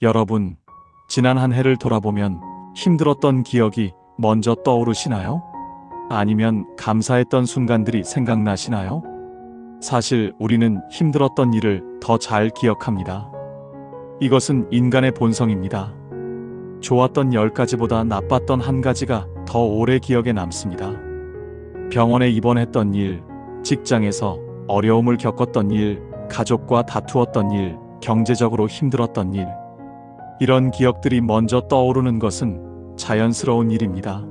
여러분, 지난 한 해를 돌아보면 힘들었던 기억이 먼저 떠오르시나요? 아니면 감사했던 순간들이 생각나시나요? 사실 우리는 힘들었던 일을 더 잘 기억합니다. 이것은 인간의 본성입니다. 좋았던 10가지보다 나빴던 한 가지가 더 오래 기억에 남습니다. 병원에 입원했던 일, 직장에서 어려움을 겪었던 일, 가족과 다투었던 일, 경제적으로 힘들었던 일. 이런 기억들이 먼저 떠오르는 것은 자연스러운 일입니다.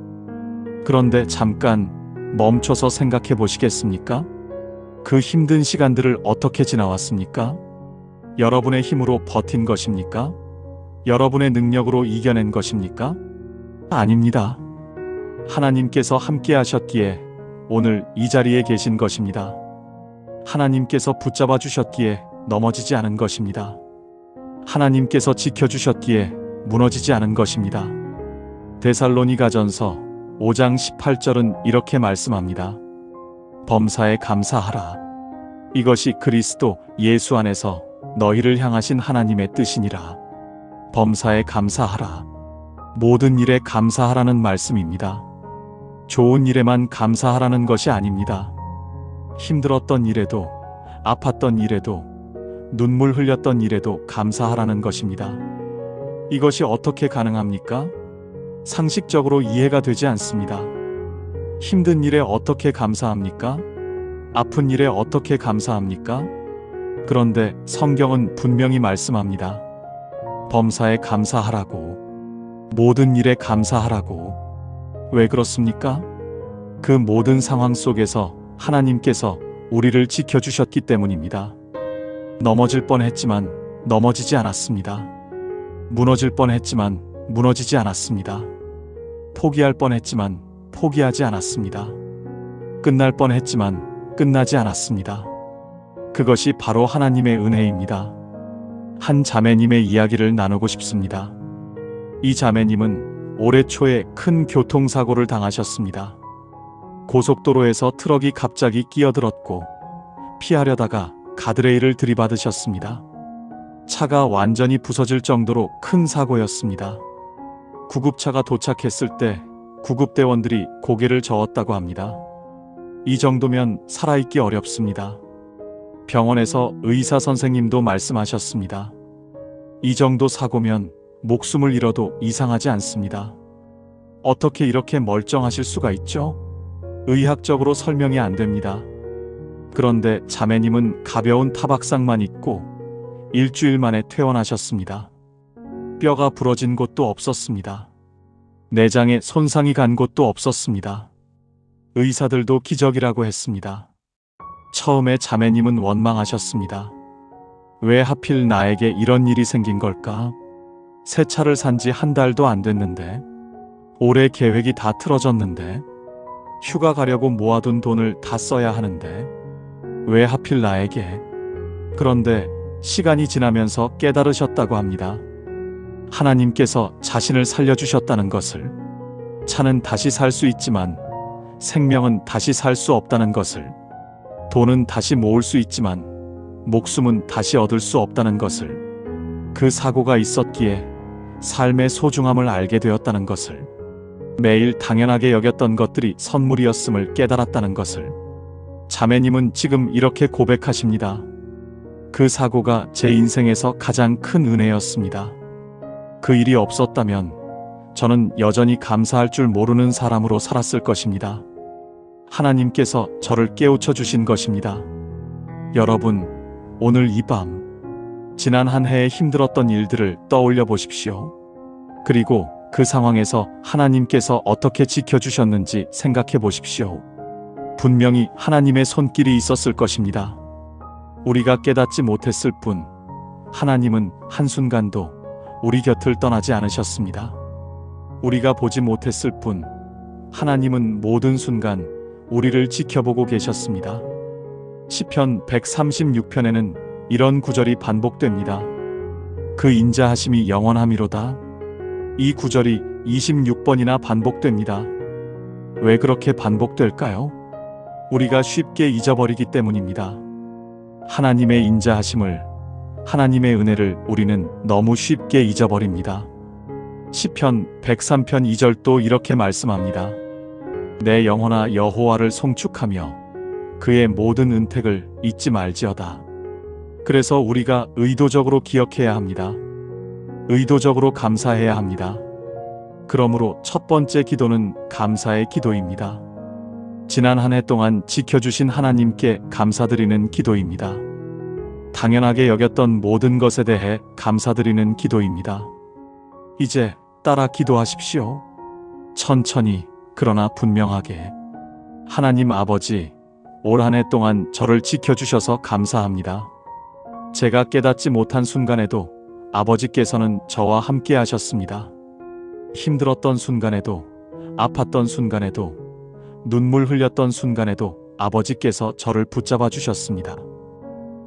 그런데 잠깐 멈춰서 생각해 보시겠습니까? 그 힘든 시간들을 어떻게 지나왔습니까? 여러분의 힘으로 버틴 것입니까? 여러분의 능력으로 이겨낸 것입니까? 아닙니다. 하나님께서 함께 하셨기에 오늘 이 자리에 계신 것입니다. 하나님께서 붙잡아 주셨기에 넘어지지 않은 것입니다. 하나님께서 지켜주셨기에 무너지지 않은 것입니다. 데살로니가전서 5장 18절은 이렇게 말씀합니다. 범사에 감사하라. 이것이 그리스도 예수 안에서 너희를 향하신 하나님의 뜻이니라. 범사에 감사하라. 모든 일에 감사하라는 말씀입니다. 좋은 일에만 감사하라는 것이 아닙니다. 힘들었던 일에도, 아팠던 일에도, 눈물 흘렸던 일에도 감사하라는 것입니다. 이것이 어떻게 가능합니까? 상식적으로 이해가 되지 않습니다. 힘든 일에 어떻게 감사합니까? 아픈 일에 어떻게 감사합니까? 그런데 성경은 분명히 말씀합니다. 범사에 감사하라고, 모든 일에 감사하라고. 왜 그렇습니까? 그 모든 상황 속에서 하나님께서 우리를 지켜주셨기 때문입니다. 넘어질 뻔했지만 넘어지지 않았습니다. 무너질 뻔했지만 무너지지 않았습니다. 포기할 뻔했지만 포기하지 않았습니다. 끝날 뻔했지만 끝나지 않았습니다. 그것이 바로 하나님의 은혜입니다. 한 자매님의 이야기를 나누고 싶습니다. 이 자매님은 올해 초에 큰 교통사고를 당하셨습니다. 고속도로에서 트럭이 갑자기 끼어들었고 피하려다가 가드레일을 들이받으셨습니다. 차가 완전히 부서질 정도로 큰 사고였습니다. 구급차가 도착했을 때 구급대원들이 고개를 저었다고 합니다. 이 정도면 살아있기 어렵습니다. 병원에서 의사 선생님도 말씀하셨습니다. 이 정도 사고면 목숨을 잃어도 이상하지 않습니다. 어떻게 이렇게 멀쩡하실 수가 있죠? 의학적으로 설명이 안 됩니다. 그런데 자매님은 가벼운 타박상만 입고 일주일 만에 퇴원하셨습니다. 뼈가 부러진 곳도 없었습니다. 내장에 손상이 간 곳도 없었습니다. 의사들도 기적이라고 했습니다. 처음에 자매님은 원망하셨습니다. 왜 하필 나에게 이런 일이 생긴 걸까? 새 차를 산 지 한 달도 안 됐는데, 올해 계획이 다 틀어졌는데, 휴가 가려고 모아둔 돈을 다 써야 하는데, 왜 하필 나에게? 그런데 시간이 지나면서 깨달으셨다고 합니다. 하나님께서 자신을 살려주셨다는 것을. 차는 다시 살 수 있지만 생명은 다시 살 수 없다는 것을. 돈은 다시 모을 수 있지만 목숨은 다시 얻을 수 없다는 것을. 그 사고가 있었기에 삶의 소중함을 알게 되었다는 것을. 매일 당연하게 여겼던 것들이 선물이었음을 깨달았다는 것을. 자매님은 지금 이렇게 고백하십니다. 그 사고가 제 인생에서 가장 큰 은혜였습니다. 그 일이 없었다면 저는 여전히 감사할 줄 모르는 사람으로 살았을 것입니다. 하나님께서 저를 깨우쳐 주신 것입니다. 여러분, 오늘 이 밤 지난 한 해에 힘들었던 일들을 떠올려 보십시오. 그리고 그 상황에서 하나님께서 어떻게 지켜주셨는지 생각해 보십시오. 분명히 하나님의 손길이 있었을 것입니다. 우리가 깨닫지 못했을 뿐 하나님은 한순간도 우리 곁을 떠나지 않으셨습니다. 우리가 보지 못했을 뿐 하나님은 모든 순간 우리를 지켜보고 계셨습니다. 시편 136편에는 이런 구절이 반복됩니다. 그 인자하심이 영원함이로다. 이 구절이 26번이나 반복됩니다. 왜 그렇게 반복될까요? 우리가 쉽게 잊어버리기 때문입니다. 하나님의 인자하심을, 하나님의 은혜를 우리는 너무 쉽게 잊어버립니다. 시편 103편 2절도 이렇게 말씀합니다. 내 영혼아 여호와를 송축하며 그의 모든 은택을 잊지 말지어다. 그래서 우리가 의도적으로 기억해야 합니다. 의도적으로 감사해야 합니다. 그러므로 첫 번째 기도는 감사의 기도입니다. 지난 한 해 동안 지켜주신 하나님께 감사드리는 기도입니다. 당연하게 여겼던 모든 것에 대해 감사드리는 기도입니다. 이제 따라 기도하십시오. 천천히 그러나 분명하게. 하나님 아버지, 올 한 해 동안 저를 지켜주셔서 감사합니다. 제가 깨닫지 못한 순간에도 아버지께서는 저와 함께 하셨습니다. 힘들었던 순간에도, 아팠던 순간에도, 눈물 흘렸던 순간에도 아버지께서 저를 붙잡아 주셨습니다.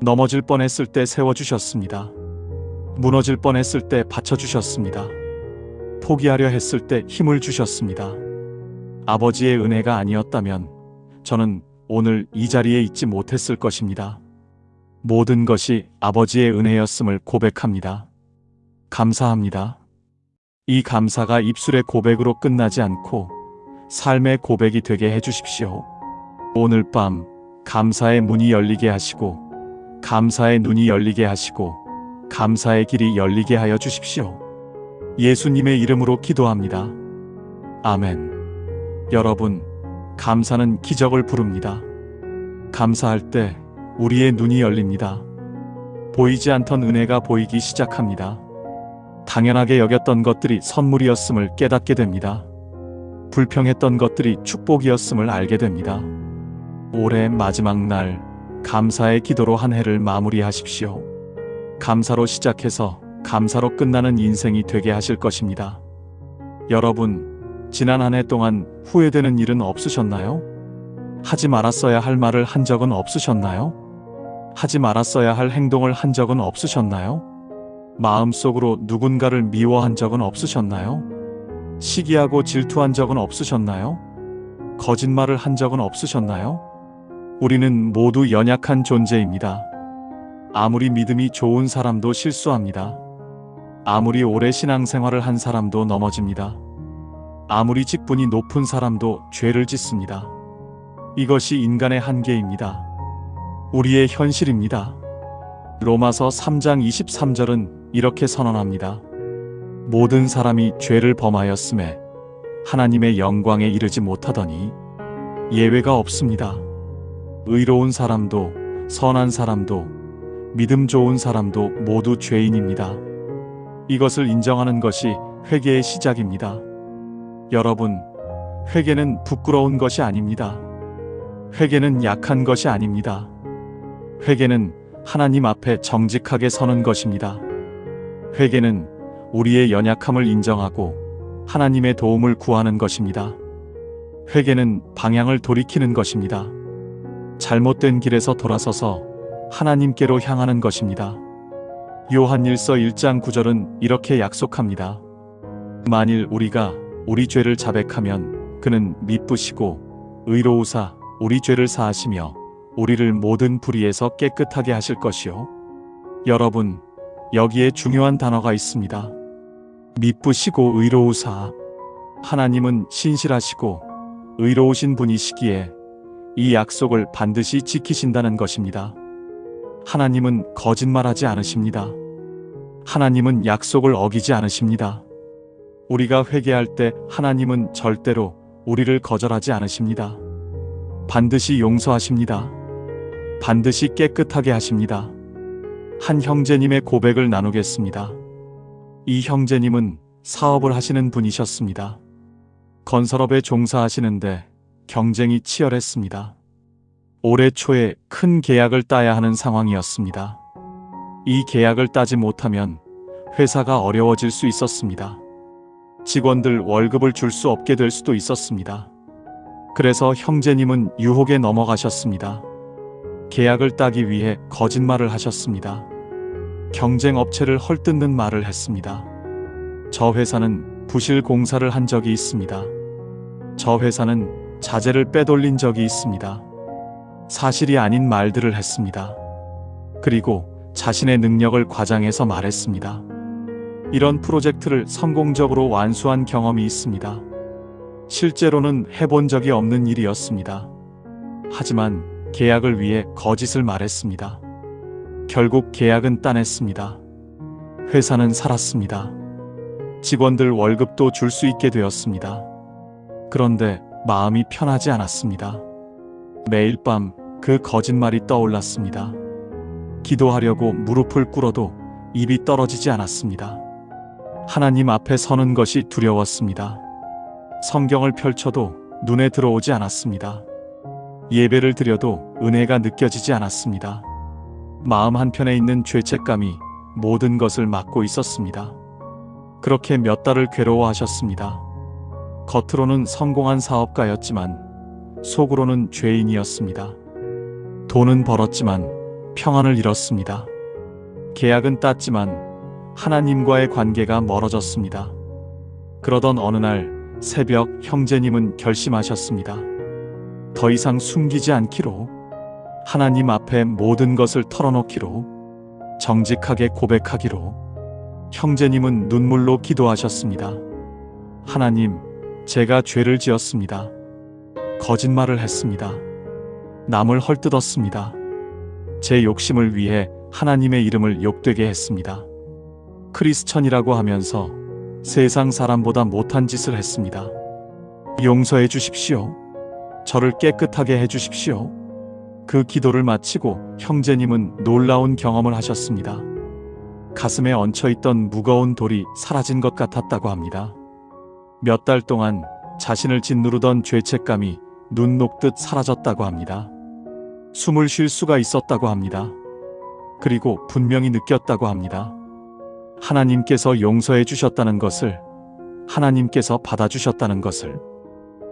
넘어질 뻔했을 때 세워주셨습니다. 무너질 뻔했을 때 받쳐주셨습니다. 포기하려 했을 때 힘을 주셨습니다. 아버지의 은혜가 아니었다면 저는 오늘 이 자리에 있지 못했을 것입니다. 모든 것이 아버지의 은혜였음을 고백합니다. 감사합니다. 이 감사가 입술의 고백으로 끝나지 않고 삶의 고백이 되게 해주십시오. 오늘 밤 감사의 문이 열리게 하시고 감사의 눈이 열리게 하시고 감사의 길이 열리게 하여 주십시오. 예수님의 이름으로 기도합니다. 아멘. 여러분, 감사는 기적을 부릅니다. 감사할 때 우리의 눈이 열립니다. 보이지 않던 은혜가 보이기 시작합니다. 당연하게 여겼던 것들이 선물이었음을 깨닫게 됩니다. 불평했던 것들이 축복이었음을 알게 됩니다. 올해 마지막 날 감사의 기도로 한 해를 마무리하십시오. 감사로 시작해서 감사로 끝나는 인생이 되게 하실 것입니다. 여러분, 지난 한 해 동안 후회되는 일은 없으셨나요? 하지 말았어야 할 말을 한 적은 없으셨나요? 하지 말았어야 할 행동을 한 적은 없으셨나요? 마음속으로 누군가를 미워한 적은 없으셨나요? 시기하고 질투한 적은 없으셨나요? 거짓말을 한 적은 없으셨나요? 우리는 모두 연약한 존재입니다. 아무리 믿음이 좋은 사람도 실수합니다. 아무리 오래 신앙생활을 한 사람도 넘어집니다. 아무리 직분이 높은 사람도 죄를 짓습니다. 이것이 인간의 한계입니다. 우리의 현실입니다. 로마서 3장 23절은 이렇게 선언합니다. 모든 사람이 죄를 범하였음에 하나님의 영광에 이르지 못하더니 예외가 없습니다. 의로운 사람도 선한 사람도 믿음 좋은 사람도 모두 죄인입니다. 이것을 인정하는 것이 회개의 시작입니다. 여러분, 회개는 부끄러운 것이 아닙니다. 회개는 약한 것이 아닙니다. 회개는 하나님 앞에 정직하게 서는 것입니다. 회개는 우리의 연약함을 인정하고 하나님의 도움을 구하는 것입니다. 회개는 방향을 돌이키는 것입니다. 잘못된 길에서 돌아서서 하나님께로 향하는 것입니다. 요한일서 1장 9절은 이렇게 약속합니다. 만일 우리가 우리 죄를 자백하면 그는 미쁘시고 의로우사 우리 죄를 사하시며 우리를 모든 불의에서 깨끗하게 하실 것이요. 여러분, 여기에 중요한 단어가 있습니다. 미쁘시고 의로우사. 하나님은 신실하시고 의로우신 분이시기에 이 약속을 반드시 지키신다는 것입니다. 하나님은 거짓말하지 않으십니다. 하나님은 약속을 어기지 않으십니다. 우리가 회개할 때 하나님은 절대로 우리를 거절하지 않으십니다. 반드시 용서하십니다. 반드시 깨끗하게 하십니다. 한 형제님의 고백을 나누겠습니다. 이 형제님은 사업을 하시는 분이셨습니다. 건설업에 종사하시는데 경쟁이 치열했습니다. 올해 초에 큰 계약을 따야 하는 상황이었습니다. 이 계약을 따지 못하면 회사가 어려워질 수 있었습니다. 직원들 월급을 줄 수 없게 될 수도 있었습니다. 그래서 형제님은 유혹에 넘어가셨습니다. 계약을 따기 위해 거짓말을 하셨습니다. 경쟁 업체를 헐뜯는 말을 했습니다. 저 회사는 부실 공사를 한 적이 있습니다. 저 회사는 자재를 빼돌린 적이 있습니다. 사실이 아닌 말들을 했습니다. 그리고 자신의 능력을 과장해서 말했습니다. 이런 프로젝트를 성공적으로 완수한 경험이 있습니다. 실제로는 해본 적이 없는 일이었습니다. 하지만 계약을 위해 거짓을 말했습니다. 결국 계약은 따냈습니다. 회사는 살았습니다. 직원들 월급도 줄 수 있게 되었습니다. 그런데 마음이 편하지 않았습니다. 매일 밤 그 거짓말이 떠올랐습니다. 기도하려고 무릎을 꿇어도 입이 떨어지지 않았습니다. 하나님 앞에 서는 것이 두려웠습니다. 성경을 펼쳐도 눈에 들어오지 않았습니다. 예배를 드려도 은혜가 느껴지지 않았습니다. 마음 한편에 있는 죄책감이 모든 것을 막고 있었습니다. 그렇게 몇 달을 괴로워하셨습니다. 겉으로는 성공한 사업가였지만 속으로는 죄인이었습니다. 돈은 벌었지만 평안을 잃었습니다. 계약은 땄지만 하나님과의 관계가 멀어졌습니다. 그러던 어느 날 새벽 형제님은 결심하셨습니다. 더 이상 숨기지 않기로, 하나님 앞에 모든 것을 털어놓기로, 정직하게 고백하기로. 형제님은 눈물로 기도하셨습니다. 하나님, 제가 죄를 지었습니다. 거짓말을 했습니다. 남을 헐뜯었습니다. 제 욕심을 위해 하나님의 이름을 욕되게 했습니다. 크리스천이라고 하면서 세상 사람보다 못한 짓을 했습니다. 용서해 주십시오. 저를 깨끗하게 해 주십시오. 그 기도를 마치고 형제님은 놀라운 경험을 하셨습니다. 가슴에 얹혀있던 무거운 돌이 사라진 것 같았다고 합니다. 몇 달 동안 자신을 짓누르던 죄책감이 눈 녹듯 사라졌다고 합니다. 숨을 쉴 수가 있었다고 합니다. 그리고 분명히 느꼈다고 합니다. 하나님께서 용서해 주셨다는 것을, 하나님께서 받아주셨다는 것을.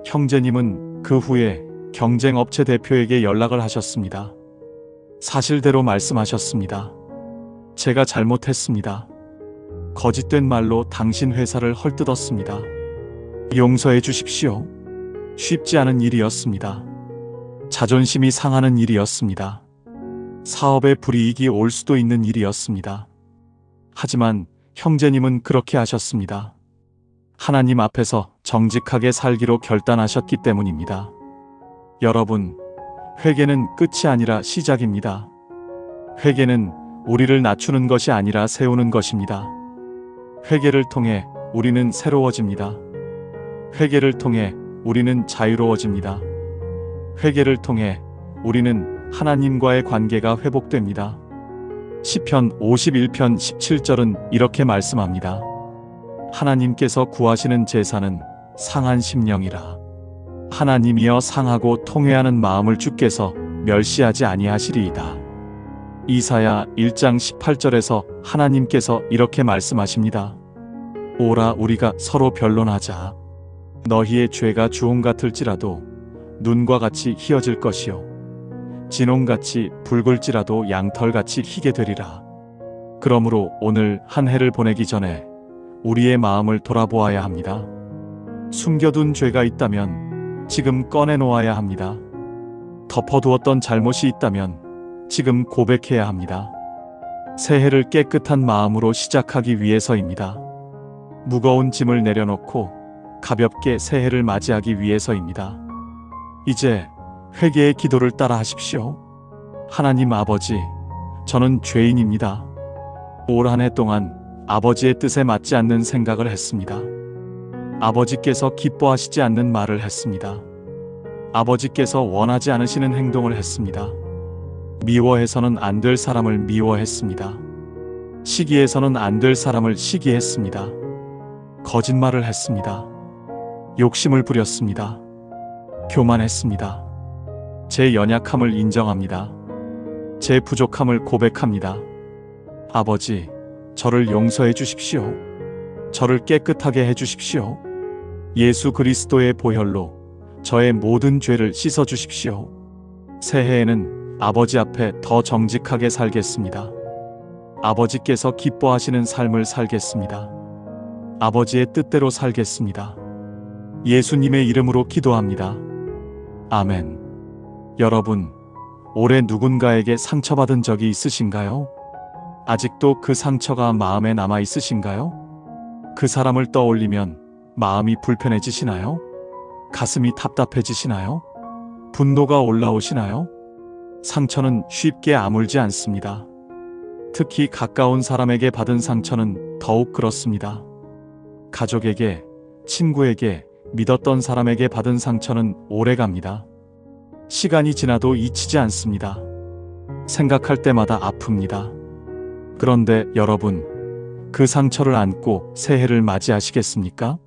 형제님은 그 후에 경쟁업체 대표에게 연락을 하셨습니다. 사실대로 말씀하셨습니다. 제가 잘못했습니다. 거짓된 말로 당신 회사를 헐뜯었습니다. 용서해 주십시오. 쉽지 않은 일이었습니다. 자존심이 상하는 일이었습니다. 사업에 불이익이 올 수도 있는 일이었습니다. 하지만 형제님은 그렇게 하셨습니다. 하나님 앞에서 정직하게 살기로 결단하셨기 때문입니다. 여러분, 회개는 끝이 아니라 시작입니다. 회개는 우리를 낮추는 것이 아니라 세우는 것입니다. 회개를 통해 우리는 새로워집니다. 회개를 통해 우리는 자유로워집니다. 회개를 통해 우리는 하나님과의 관계가 회복됩니다. 시편 51편 17절은 이렇게 말씀합니다. 하나님께서 구하시는 제사는 상한 심령이라. 하나님이여 상하고 통회하는 마음을 주께서 멸시하지 아니하시리이다. 이사야 1장 18절에서 하나님께서 이렇게 말씀하십니다. 오라 우리가 서로 변론하자. 너희의 죄가 주홍 같을지라도 눈과 같이 희어질 것이요 진홍같이 붉을지라도 양털같이 희게 되리라. 그러므로 오늘 한 해를 보내기 전에 우리의 마음을 돌아보아야 합니다. 숨겨둔 죄가 있다면 지금 꺼내놓아야 합니다. 덮어두었던 잘못이 있다면 지금 고백해야 합니다. 새해를 깨끗한 마음으로 시작하기 위해서입니다. 무거운 짐을 내려놓고 가볍게 새해를 맞이하기 위해서입니다. 이제 회개의 기도를 따라 하십시오. 하나님 아버지, 저는 죄인입니다. 올 한 해 동안 아버지의 뜻에 맞지 않는 생각을 했습니다. 아버지께서 기뻐하시지 않는 말을 했습니다. 아버지께서 원하지 않으시는 행동을 했습니다. 미워해서는 안 될 사람을 미워했습니다. 시기해서는 안 될 사람을 시기했습니다. 거짓말을 했습니다. 욕심을 부렸습니다. 교만했습니다. 제 연약함을 인정합니다. 제 부족함을 고백합니다. 아버지, 저를 용서해 주십시오. 저를 깨끗하게 해 주십시오. 예수 그리스도의 보혈로 저의 모든 죄를 씻어 주십시오. 새해에는 아버지 앞에 더 정직하게 살겠습니다. 아버지께서 기뻐하시는 삶을 살겠습니다. 아버지의 뜻대로 살겠습니다. 예수님의 이름으로 기도합니다. 아멘. 여러분, 올해 누군가에게 상처받은 적이 있으신가요? 아직도 그 상처가 마음에 남아 있으신가요? 그 사람을 떠올리면 마음이 불편해지시나요? 가슴이 답답해지시나요? 분노가 올라오시나요? 상처는 쉽게 아물지 않습니다. 특히 가까운 사람에게 받은 상처는 더욱 그렇습니다. 가족에게, 친구에게, 믿었던 사람에게 받은 상처는 오래갑니다. 시간이 지나도 잊히지 않습니다. 생각할 때마다 아픕니다. 그런데 여러분, 그 상처를 안고 새해를 맞이하시겠습니까?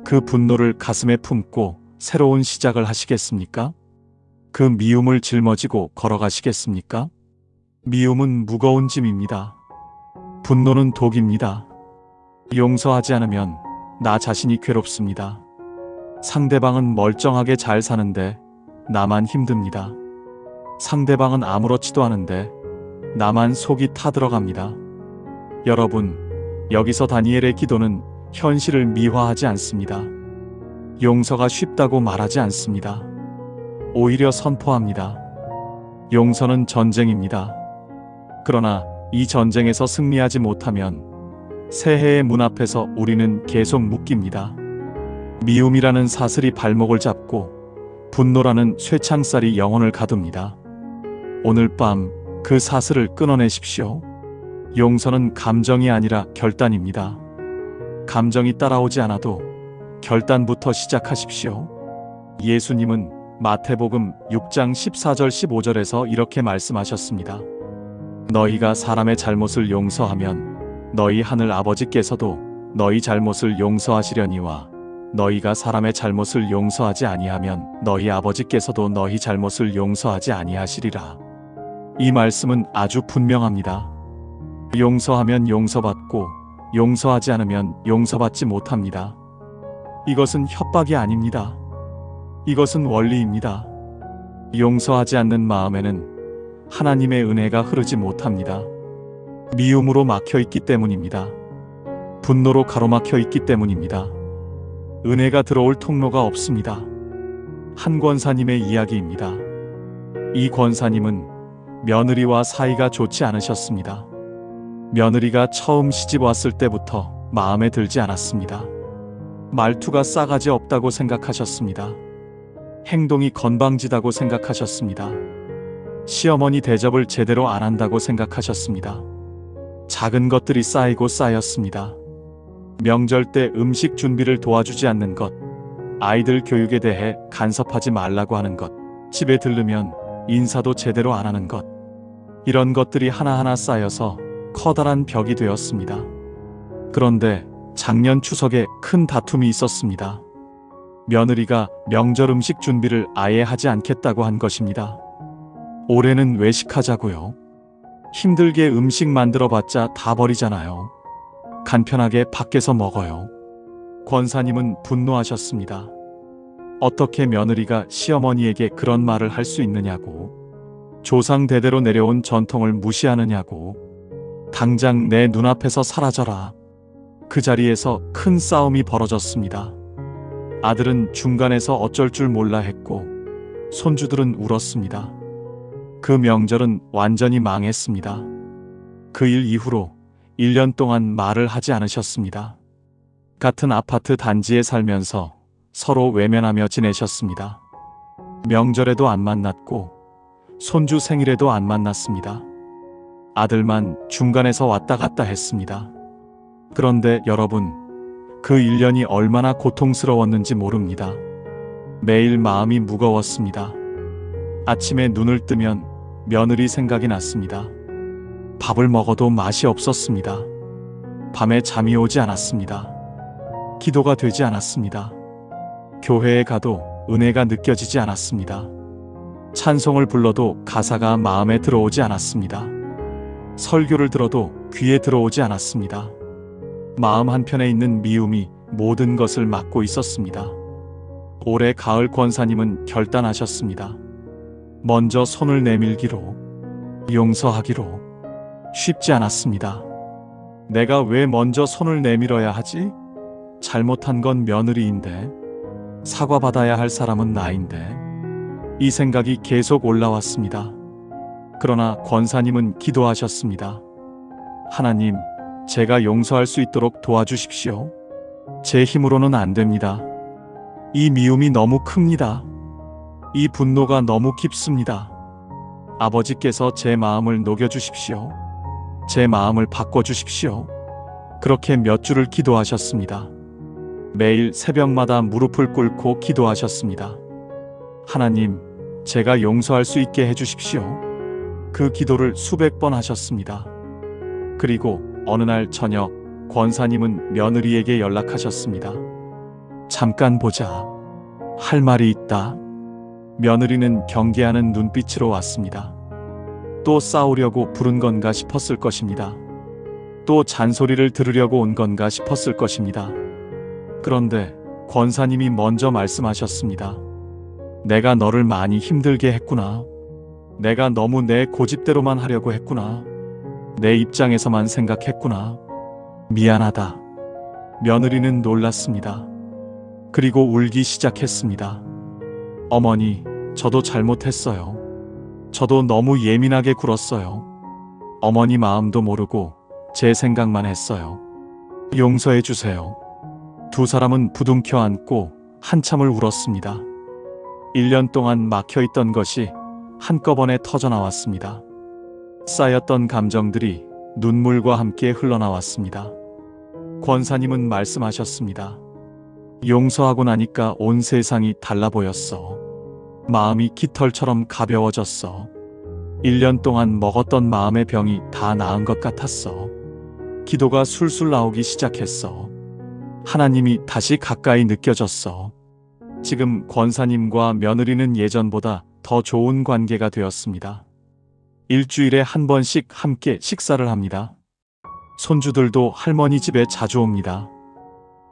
그 분노를 가슴에 품고 새로운 시작을 하시겠습니까? 그 미움을 짊어지고 걸어가시겠습니까? 미움은 무거운 짐입니다. 분노는 독입니다. 용서하지 않으면 나 자신이 괴롭습니다. 상대방은 멀쩡하게 잘 사는데 나만 힘듭니다. 상대방은 아무렇지도 않은데 나만 속이 타들어갑니다. 여러분, 여기서 다니엘의 기도는 현실을 미화하지 않습니다. 용서가 쉽다고 말하지 않습니다. 오히려 선포합니다. 용서는 전쟁입니다. 그러나 이 전쟁에서 승리하지 못하면 새해의 문 앞에서 우리는 계속 묶입니다. 미움이라는 사슬이 발목을 잡고 분노라는 쇠창살이 영혼을 가둡니다. 오늘 밤 그 사슬을 끊어내십시오. 용서는 감정이 아니라 결단입니다. 감정이 따라오지 않아도 결단부터 시작하십시오. 예수님은 마태복음 6장 14절 15절에서 이렇게 말씀하셨습니다. 너희가 사람의 잘못을 용서하면 너희 하늘 아버지께서도 너희 잘못을 용서하시려니와 너희가 사람의 잘못을 용서하지 아니하면 너희 아버지께서도 너희 잘못을 용서하지 아니하시리라. 이 말씀은 아주 분명합니다. 용서하면 용서받고 용서하지 않으면 용서받지 못합니다. 이것은 협박이 아닙니다. 이것은 원리입니다. 용서하지 않는 마음에는 하나님의 은혜가 흐르지 못합니다. 미움으로 막혀 있기 때문입니다. 분노로 가로막혀 있기 때문입니다. 은혜가 들어올 통로가 없습니다. 한 권사님의 이야기입니다. 이 권사님은 며느리와 사이가 좋지 않으셨습니다. 며느리가 처음 시집 왔을 때부터 마음에 들지 않았습니다. 말투가 싸가지 없다고 생각하셨습니다. 행동이 건방지다고 생각하셨습니다. 시어머니 대접을 제대로 안 한다고 생각하셨습니다. 작은 것들이 쌓이고 쌓였습니다. 명절 때 음식 준비를 도와주지 않는 것, 아이들 교육에 대해 간섭하지 말라고 하는 것, 집에 들르면 인사도 제대로 안 하는 것, 이런 것들이 하나하나 쌓여서 커다란 벽이 되었습니다. 그런데 작년 추석에 큰 다툼이 있었습니다. 며느리가 명절 음식 준비를 아예 하지 않겠다고 한 것입니다. 올해는 외식하자고요. 힘들게 음식 만들어봤자 다 버리잖아요. 간편하게 밖에서 먹어요. 권사님은 분노하셨습니다. 어떻게 며느리가 시어머니에게 그런 말을 할 수 있느냐고. 조상 대대로 내려온 전통을 무시하느냐고. 당장 내 눈앞에서 사라져라. 그 자리에서 큰 싸움이 벌어졌습니다. 아들은 중간에서 어쩔 줄 몰라 했고 손주들은 울었습니다. 그 명절은 완전히 망했습니다. 그 일 이후로 1년 동안 말을 하지 않으셨습니다. 같은 아파트 단지에 살면서 서로 외면하며 지내셨습니다. 명절에도 안 만났고 손주 생일에도 안 만났습니다. 아들만 중간에서 왔다 갔다 했습니다. 그런데 여러분, 그 1년이 얼마나 고통스러웠는지 모릅니다. 매일 마음이 무거웠습니다. 아침에 눈을 뜨면 며느리 생각이 났습니다. 밥을 먹어도 맛이 없었습니다. 밤에 잠이 오지 않았습니다. 기도가 되지 않았습니다. 교회에 가도 은혜가 느껴지지 않았습니다. 찬송을 불러도 가사가 마음에 들어오지 않았습니다. 설교를 들어도 귀에 들어오지 않았습니다. 마음 한편에 있는 미움이 모든 것을 막고 있었습니다. 올해 가을 권사님은 결단하셨습니다. 먼저 손을 내밀기로, 용서하기로. 쉽지 않았습니다. 내가 왜 먼저 손을 내밀어야 하지? 잘못한 건 며느리인데, 사과받아야 할 사람은 나인데. 이 생각이 계속 올라왔습니다. 그러나 권사님은 기도하셨습니다. 하나님, 제가 용서할 수 있도록 도와주십시오. 제 힘으로는 안 됩니다. 이 미움이 너무 큽니다. 이 분노가 너무 깊습니다. 아버지께서 제 마음을 녹여주십시오. 제 마음을 바꿔주십시오. 그렇게 몇 주를 기도하셨습니다. 매일 새벽마다 무릎을 꿇고 기도하셨습니다. 하나님, 제가 용서할 수 있게 해주십시오. 그 기도를 수백 번 하셨습니다. 그리고 어느 날 저녁, 권사님은 며느리에게 연락하셨습니다. 잠깐 보자. 할 말이 있다. 며느리는 경계하는 눈빛으로 왔습니다. 또 싸우려고 부른 건가 싶었을 것입니다. 또 잔소리를 들으려고 온 건가 싶었을 것입니다. 그런데 권사님이 먼저 말씀하셨습니다. 내가 너를 많이 힘들게 했구나. 내가 너무 내 고집대로만 하려고 했구나. 내 입장에서만 생각했구나. 미안하다. 며느리는 놀랐습니다. 그리고 울기 시작했습니다. 어머니, 저도 잘못했어요. 저도 너무 예민하게 굴었어요. 어머니 마음도 모르고 제 생각만 했어요. 용서해 주세요. 두 사람은 부둥켜 안고 한참을 울었습니다. 1년 동안 막혀있던 것이 한꺼번에 터져나왔습니다. 쌓였던 감정들이 눈물과 함께 흘러나왔습니다. 권사님은 말씀하셨습니다. 용서하고 나니까 온 세상이 달라 보였어. 마음이 깃털처럼 가벼워졌어. 1년 동안 먹었던 마음의 병이 다 나은 것 같았어. 기도가 술술 나오기 시작했어. 하나님이 다시 가까이 느껴졌어. 지금 권사님과 며느리는 예전보다 더 좋은 관계가 되었습니다. 일주일에 한 번씩 함께 식사를 합니다. 손주들도 할머니 집에 자주 옵니다.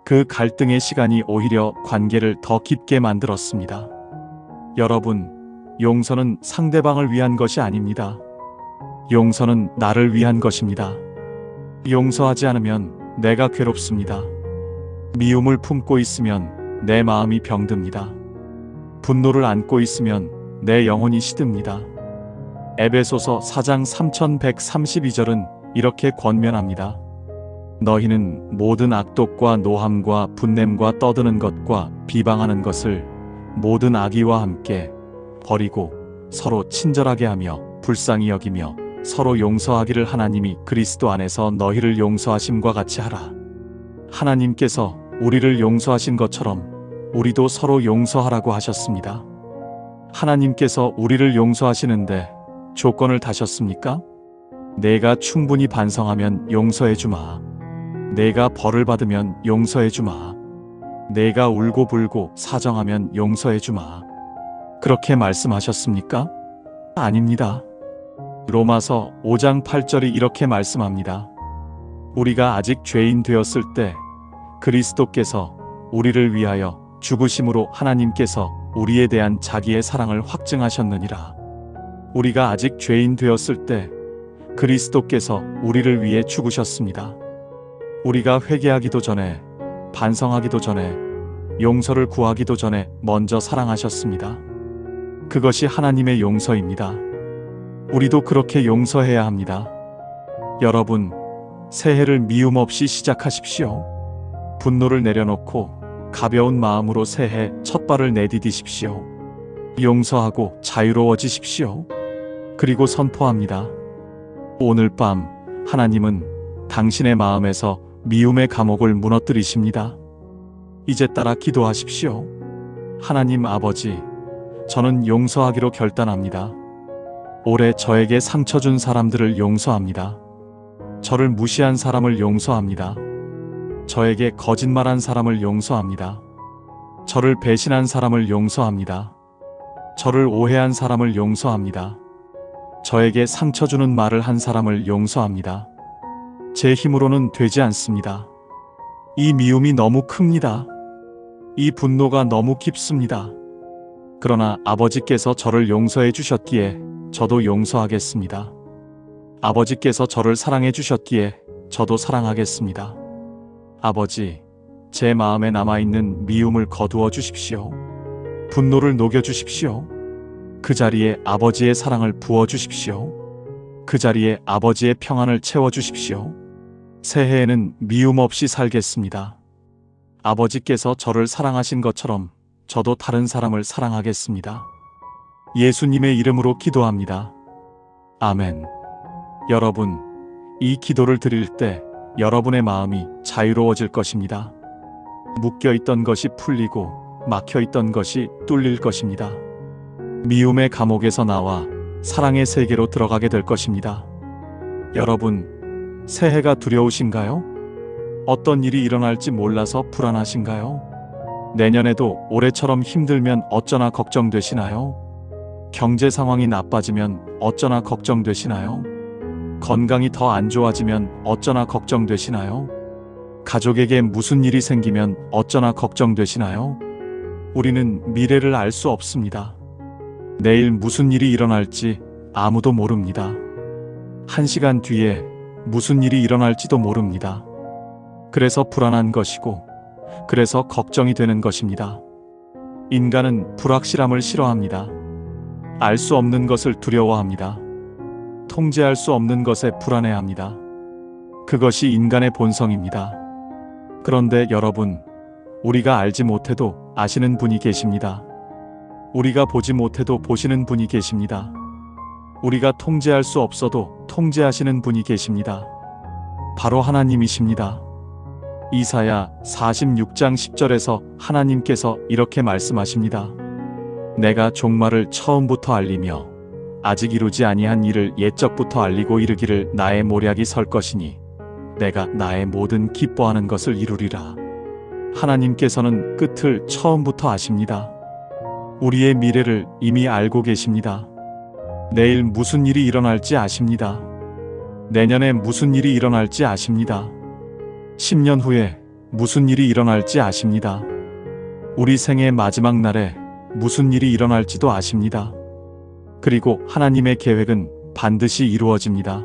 그 갈등의 시간이 오히려 관계를 더 깊게 만들었습니다. 여러분, 용서는 상대방을 위한 것이 아닙니다. 용서는 나를 위한 것입니다. 용서하지 않으면 내가 괴롭습니다. 미움을 품고 있으면 내 마음이 병듭니다. 분노를 안고 있으면 내 영혼이 시듭니다. 에베소서 4장 3132절은 이렇게 권면합니다. 너희는 모든 악독과 노함과 분냄과 떠드는 것과 비방하는 것을 모든 악의와 함께 버리고 서로 친절하게 하며 불쌍히 여기며 서로 용서하기를 하나님이 그리스도 안에서 너희를 용서하심과 같이 하라. 하나님께서 우리를 용서하신 것처럼 우리도 서로 용서하라고 하셨습니다. 하나님께서 우리를 용서하시는데 조건을 다셨습니까? 내가 충분히 반성하면 용서해 주마. 내가 벌을 받으면 용서해 주마. 내가 울고불고 사정하면 용서해 주마. 그렇게 말씀하셨습니까? 아닙니다. 로마서 5장 8절이 이렇게 말씀합니다. 우리가 아직 죄인 되었을 때 그리스도께서 우리를 위하여 죽으심으로 하나님께서 우리에 대한 자기의 사랑을 확증하셨느니라. 우리가 아직 죄인 되었을 때 그리스도께서 우리를 위해 죽으셨습니다. 우리가 회개하기도 전에, 반성하기도 전에, 용서를 구하기도 전에 먼저 사랑하셨습니다. 그것이 하나님의 용서입니다. 우리도 그렇게 용서해야 합니다. 여러분, 새해를 미움 없이 시작하십시오. 분노를 내려놓고 가벼운 마음으로 새해 첫 발을 내디디십시오. 용서하고 자유로워지십시오. 그리고 선포합니다. 오늘 밤 하나님은 당신의 마음에서 미움의 감옥을 무너뜨리십니다. 이제 따라 기도하십시오. 하나님 아버지, 저는 용서하기로 결단합니다. 올해 저에게 상처 준 사람들을 용서합니다. 저를 무시한 사람을 용서합니다. 저에게 거짓말한 사람을 용서합니다. 저를 배신한 사람을 용서합니다. 저를 오해한 사람을 용서합니다. 저에게 상처 주는 말을 한 사람을 용서합니다. 제 힘으로는 되지 않습니다. 이 미움이 너무 큽니다. 이 분노가 너무 깊습니다. 그러나 아버지께서 저를 용서해 주셨기에 저도 용서하겠습니다. 아버지께서 저를 사랑해 주셨기에 저도 사랑하겠습니다. 아버지, 제 마음에 남아있는 미움을 거두어 주십시오. 분노를 녹여 주십시오. 그 자리에 아버지의 사랑을 부어 주십시오. 그 자리에 아버지의 평안을 채워주십시오. 새해에는 미움 없이 살겠습니다. 아버지께서 저를 사랑하신 것처럼 저도 다른 사람을 사랑하겠습니다. 예수님의 이름으로 기도합니다. 아멘. 여러분, 이 기도를 드릴 때 여러분의 마음이 자유로워질 것입니다. 묶여있던 것이 풀리고 막혀있던 것이 뚫릴 것입니다. 미움의 감옥에서 나와 사랑의 세계로 들어가게 될 것입니다. 여러분, 새해가 두려우신가요? 어떤 일이 일어날지 몰라서 불안하신가요? 내년에도 올해처럼 힘들면 어쩌나 걱정되시나요? 경제 상황이 나빠지면 어쩌나 걱정되시나요? 건강이 더 안 좋아지면 어쩌나 걱정되시나요? 가족에게 무슨 일이 생기면 어쩌나 걱정되시나요? 우리는 미래를 알 수 없습니다. 내일 무슨 일이 일어날지 아무도 모릅니다. 1시간 뒤에 무슨 일이 일어날지도 모릅니다. 그래서 불안한 것이고, 그래서 걱정이 되는 것입니다. 인간은 불확실함을 싫어합니다. 알 수 없는 것을 두려워합니다. 통제할 수 없는 것에 불안해합니다. 그것이 인간의 본성입니다. 그런데 여러분, 우리가 알지 못해도 아시는 분이 계십니다. 우리가 보지 못해도 보시는 분이 계십니다. 우리가 통제할 수 없어도 통제하시는 분이 계십니다. 바로 하나님이십니다. 이사야 46장 10절에서 하나님께서 이렇게 말씀하십니다. 내가 종말을 처음부터 알리며 아직 이루지 아니한 일을 옛적부터 알리고 이르기를 나의 모략이 설 것이니 내가 나의 모든 기뻐하는 것을 이루리라. 하나님께서는 끝을 처음부터 아십니다. 우리의 미래를 이미 알고 계십니다. 내일 무슨 일이 일어날지 아십니다. 내년에 무슨 일이 일어날지 아십니다. 10년 후에 무슨 일이 일어날지 아십니다. 우리 생의 마지막 날에 무슨 일이 일어날지도 아십니다. 그리고 하나님의 계획은 반드시 이루어집니다.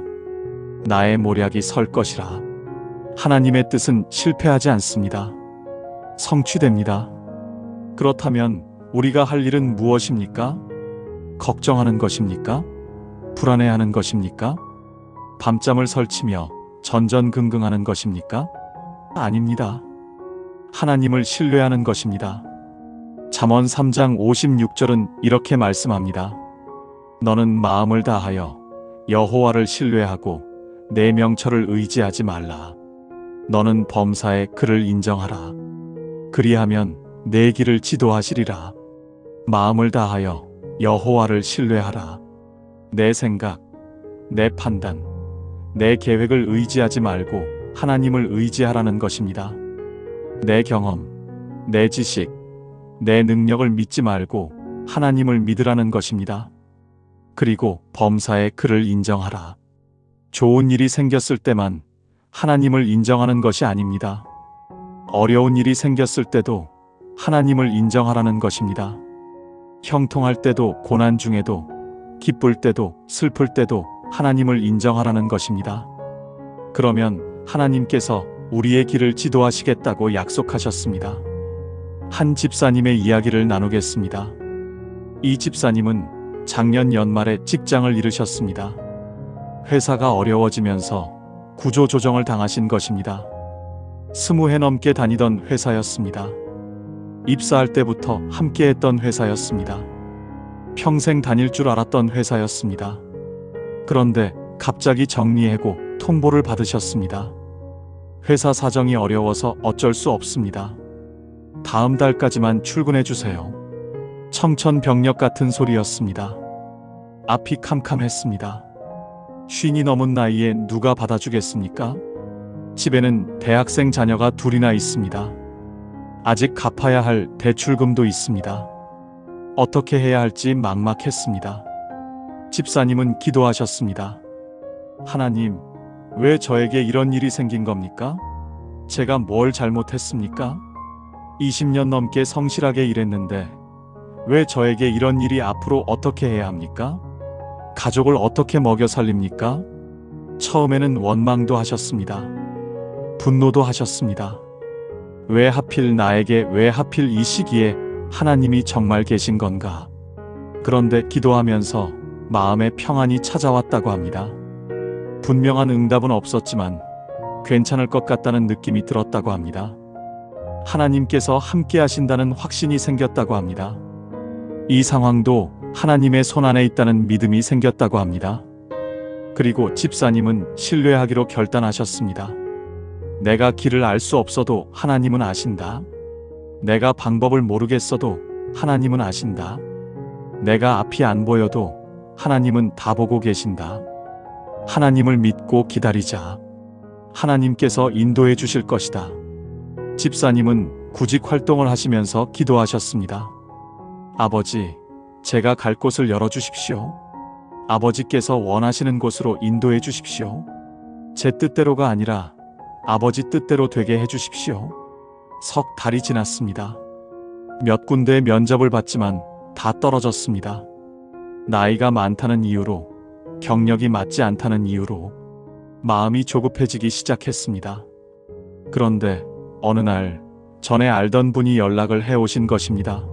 나의 모략이 설 것이라. 하나님의 뜻은 실패하지 않습니다. 성취됩니다. 그렇다면 우리가 할 일은 무엇입니까? 걱정하는 것입니까? 불안해하는 것입니까? 밤잠을 설치며 전전긍긍하는 것입니까? 아닙니다. 하나님을 신뢰하는 것입니다. 잠언 3장 56절은 이렇게 말씀합니다. 너는 마음을 다하여 여호와를 신뢰하고 내 명철을 의지하지 말라. 너는 범사에 그를 인정하라. 그리하면 내 길을 지도하시리라. 마음을 다하여 여호와를 신뢰하라. 내 생각, 내 판단, 내 계획을 의지하지 말고 하나님을 의지하라는 것입니다. 내 경험, 내 지식, 내 능력을 믿지 말고 하나님을 믿으라는 것입니다. 그리고 범사에 그를 인정하라. 좋은 일이 생겼을 때만 하나님을 인정하는 것이 아닙니다. 어려운 일이 생겼을 때도 하나님을 인정하라는 것입니다. 형통할 때도 고난 중에도 기쁠 때도 슬플 때도 하나님을 인정하라는 것입니다. 그러면 하나님께서 우리의 길을 지도하시겠다고 약속하셨습니다. 한 집사님의 이야기를 나누겠습니다. 이 집사님은 작년 연말에 직장을 잃으셨습니다. 회사가 어려워지면서 구조조정을 당하신 것입니다. 20해 넘게 다니던 회사였습니다. 입사할 때부터 함께했던 회사였습니다. 평생 다닐 줄 알았던 회사였습니다. 그런데 갑자기 정리해고 통보를 받으셨습니다. 회사 사정이 어려워서 어쩔 수 없습니다. 다음 달까지만 출근해 주세요. 청천벽력 같은 소리였습니다. 앞이 캄캄했습니다. 쉰이 넘은 나이에 누가 받아주겠습니까? 집에는 대학생 자녀가 둘이나 있습니다. 아직 갚아야 할 대출금도 있습니다. 어떻게 해야 할지 막막했습니다. 집사님은 기도하셨습니다. 하나님, 왜 저에게 이런 일이 생긴 겁니까? 제가 뭘 잘못했습니까? 20년 넘게 성실하게 일했는데 왜 저에게 이런 일이 앞으로 어떻게 해야 합니까? 가족을 어떻게 먹여 살립니까? 처음에는 원망도 하셨습니다. 분노도 하셨습니다. 왜 하필 나에게, 왜 하필 이 시기에 하나님이 정말 계신 건가? 그런데 기도하면서 마음의 평안이 찾아왔다고 합니다. 분명한 응답은 없었지만 괜찮을 것 같다는 느낌이 들었다고 합니다. 하나님께서 함께 하신다는 확신이 생겼다고 합니다. 이 상황도 하나님의 손 안에 있다는 믿음이 생겼다고 합니다. 그리고 집사님은 신뢰하기로 결단하셨습니다. 내가 길을 알 수 없어도 하나님은 아신다. 내가 방법을 모르겠어도 하나님은 아신다. 내가 앞이 안 보여도 하나님은 다 보고 계신다. 하나님을 믿고 기다리자. 하나님께서 인도해 주실 것이다. 집사님은 구직 활동을 하시면서 기도하셨습니다. 아버지, 제가 갈 곳을 열어주십시오. 아버지께서 원하시는 곳으로 인도해 주십시오. 제 뜻대로가 아니라 아버지 뜻대로 되게 해주십시오. 석 달이 지났습니다. 몇 군데 면접을 봤지만 다 떨어졌습니다. 나이가 많다는 이유로, 경력이 맞지 않다는 이유로 마음이 조급해지기 시작했습니다. 그런데 어느 날 전에 알던 분이 연락을 해오신 것입니다.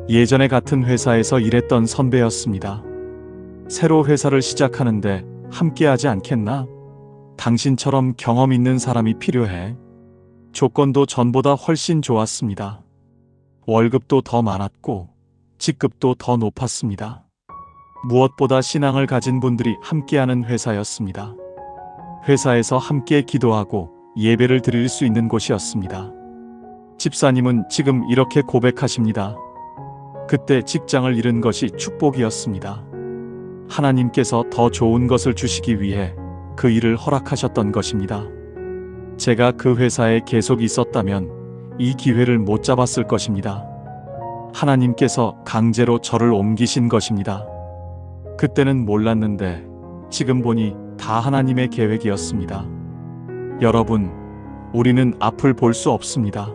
예전에 같은 회사에서 일했던 선배였습니다. 새로 회사를 시작하는데 함께하지 않겠나? 당신처럼 경험 있는 사람이 필요해. 조건도 전보다 훨씬 좋았습니다. 월급도 더 많았고 직급도 더 높았습니다. 무엇보다 신앙을 가진 분들이 함께하는 회사였습니다. 회사에서 함께 기도하고 예배를 드릴 수 있는 곳이었습니다. 집사님은 지금 이렇게 고백하십니다. 그때 직장을 잃은 것이 축복이었습니다. 하나님께서 더 좋은 것을 주시기 위해 그 일을 허락하셨던 것입니다. 제가 그 회사에 계속 있었다면 이 기회를 못 잡았을 것입니다. 하나님께서 강제로 저를 옮기신 것입니다. 그때는 몰랐는데 지금 보니 다 하나님의 계획이었습니다. 여러분, 우리는 앞을 볼 수 없습니다.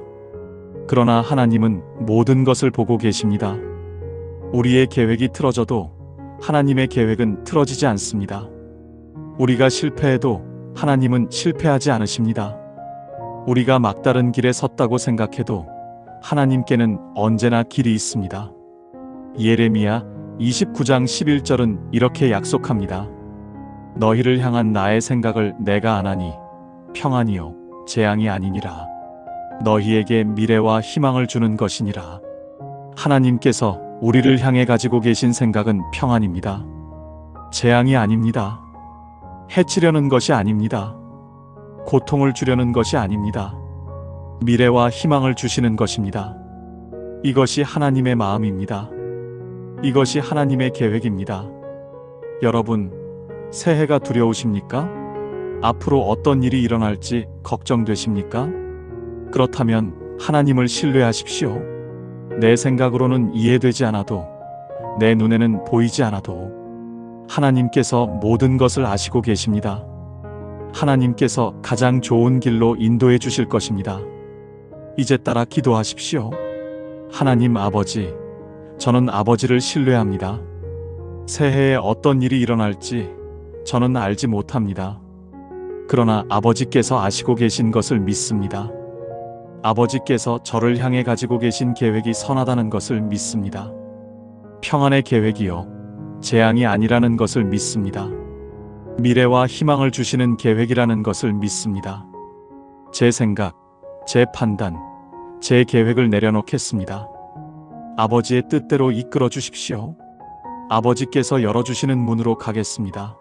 그러나 하나님은 모든 것을 보고 계십니다. 우리의 계획이 틀어져도 하나님의 계획은 틀어지지 않습니다. 우리가 실패해도 하나님은 실패하지 않으십니다. 우리가 막다른 길에 섰다고 생각해도 하나님께는 언제나 길이 있습니다. 예레미야 29장 11절은 이렇게 약속합니다. 너희를 향한 나의 생각을 내가 아나니 평안이요 재앙이 아니니라. 너희에게 미래와 희망을 주는 것이니라. 하나님께서 우리를 향해 가지고 계신 생각은 평안입니다. 재앙이 아닙니다. 해치려는 것이 아닙니다. 고통을 주려는 것이 아닙니다. 미래와 희망을 주시는 것입니다. 이것이 하나님의 마음입니다. 이것이 하나님의 계획입니다. 여러분, 새해가 두려우십니까? 앞으로 어떤 일이 일어날지 걱정되십니까? 그렇다면 하나님을 신뢰하십시오. 내 생각으로는 이해되지 않아도, 내 눈에는 보이지 않아도 하나님께서 모든 것을 아시고 계십니다. 하나님께서 가장 좋은 길로 인도해 주실 것입니다. 이제 따라 기도하십시오. 하나님 아버지, 저는 아버지를 신뢰합니다. 새해에 어떤 일이 일어날지 저는 알지 못합니다. 그러나 아버지께서 아시고 계신 것을 믿습니다. 아버지께서 저를 향해 가지고 계신 계획이 선하다는 것을 믿습니다. 평안의 계획이요, 재앙이 아니라는 것을 믿습니다. 미래와 희망을 주시는 계획이라는 것을 믿습니다. 제 생각, 제 판단, 제 계획을 내려놓겠습니다. 아버지의 뜻대로 이끌어 주십시오. 아버지께서 열어주시는 문으로 가겠습니다.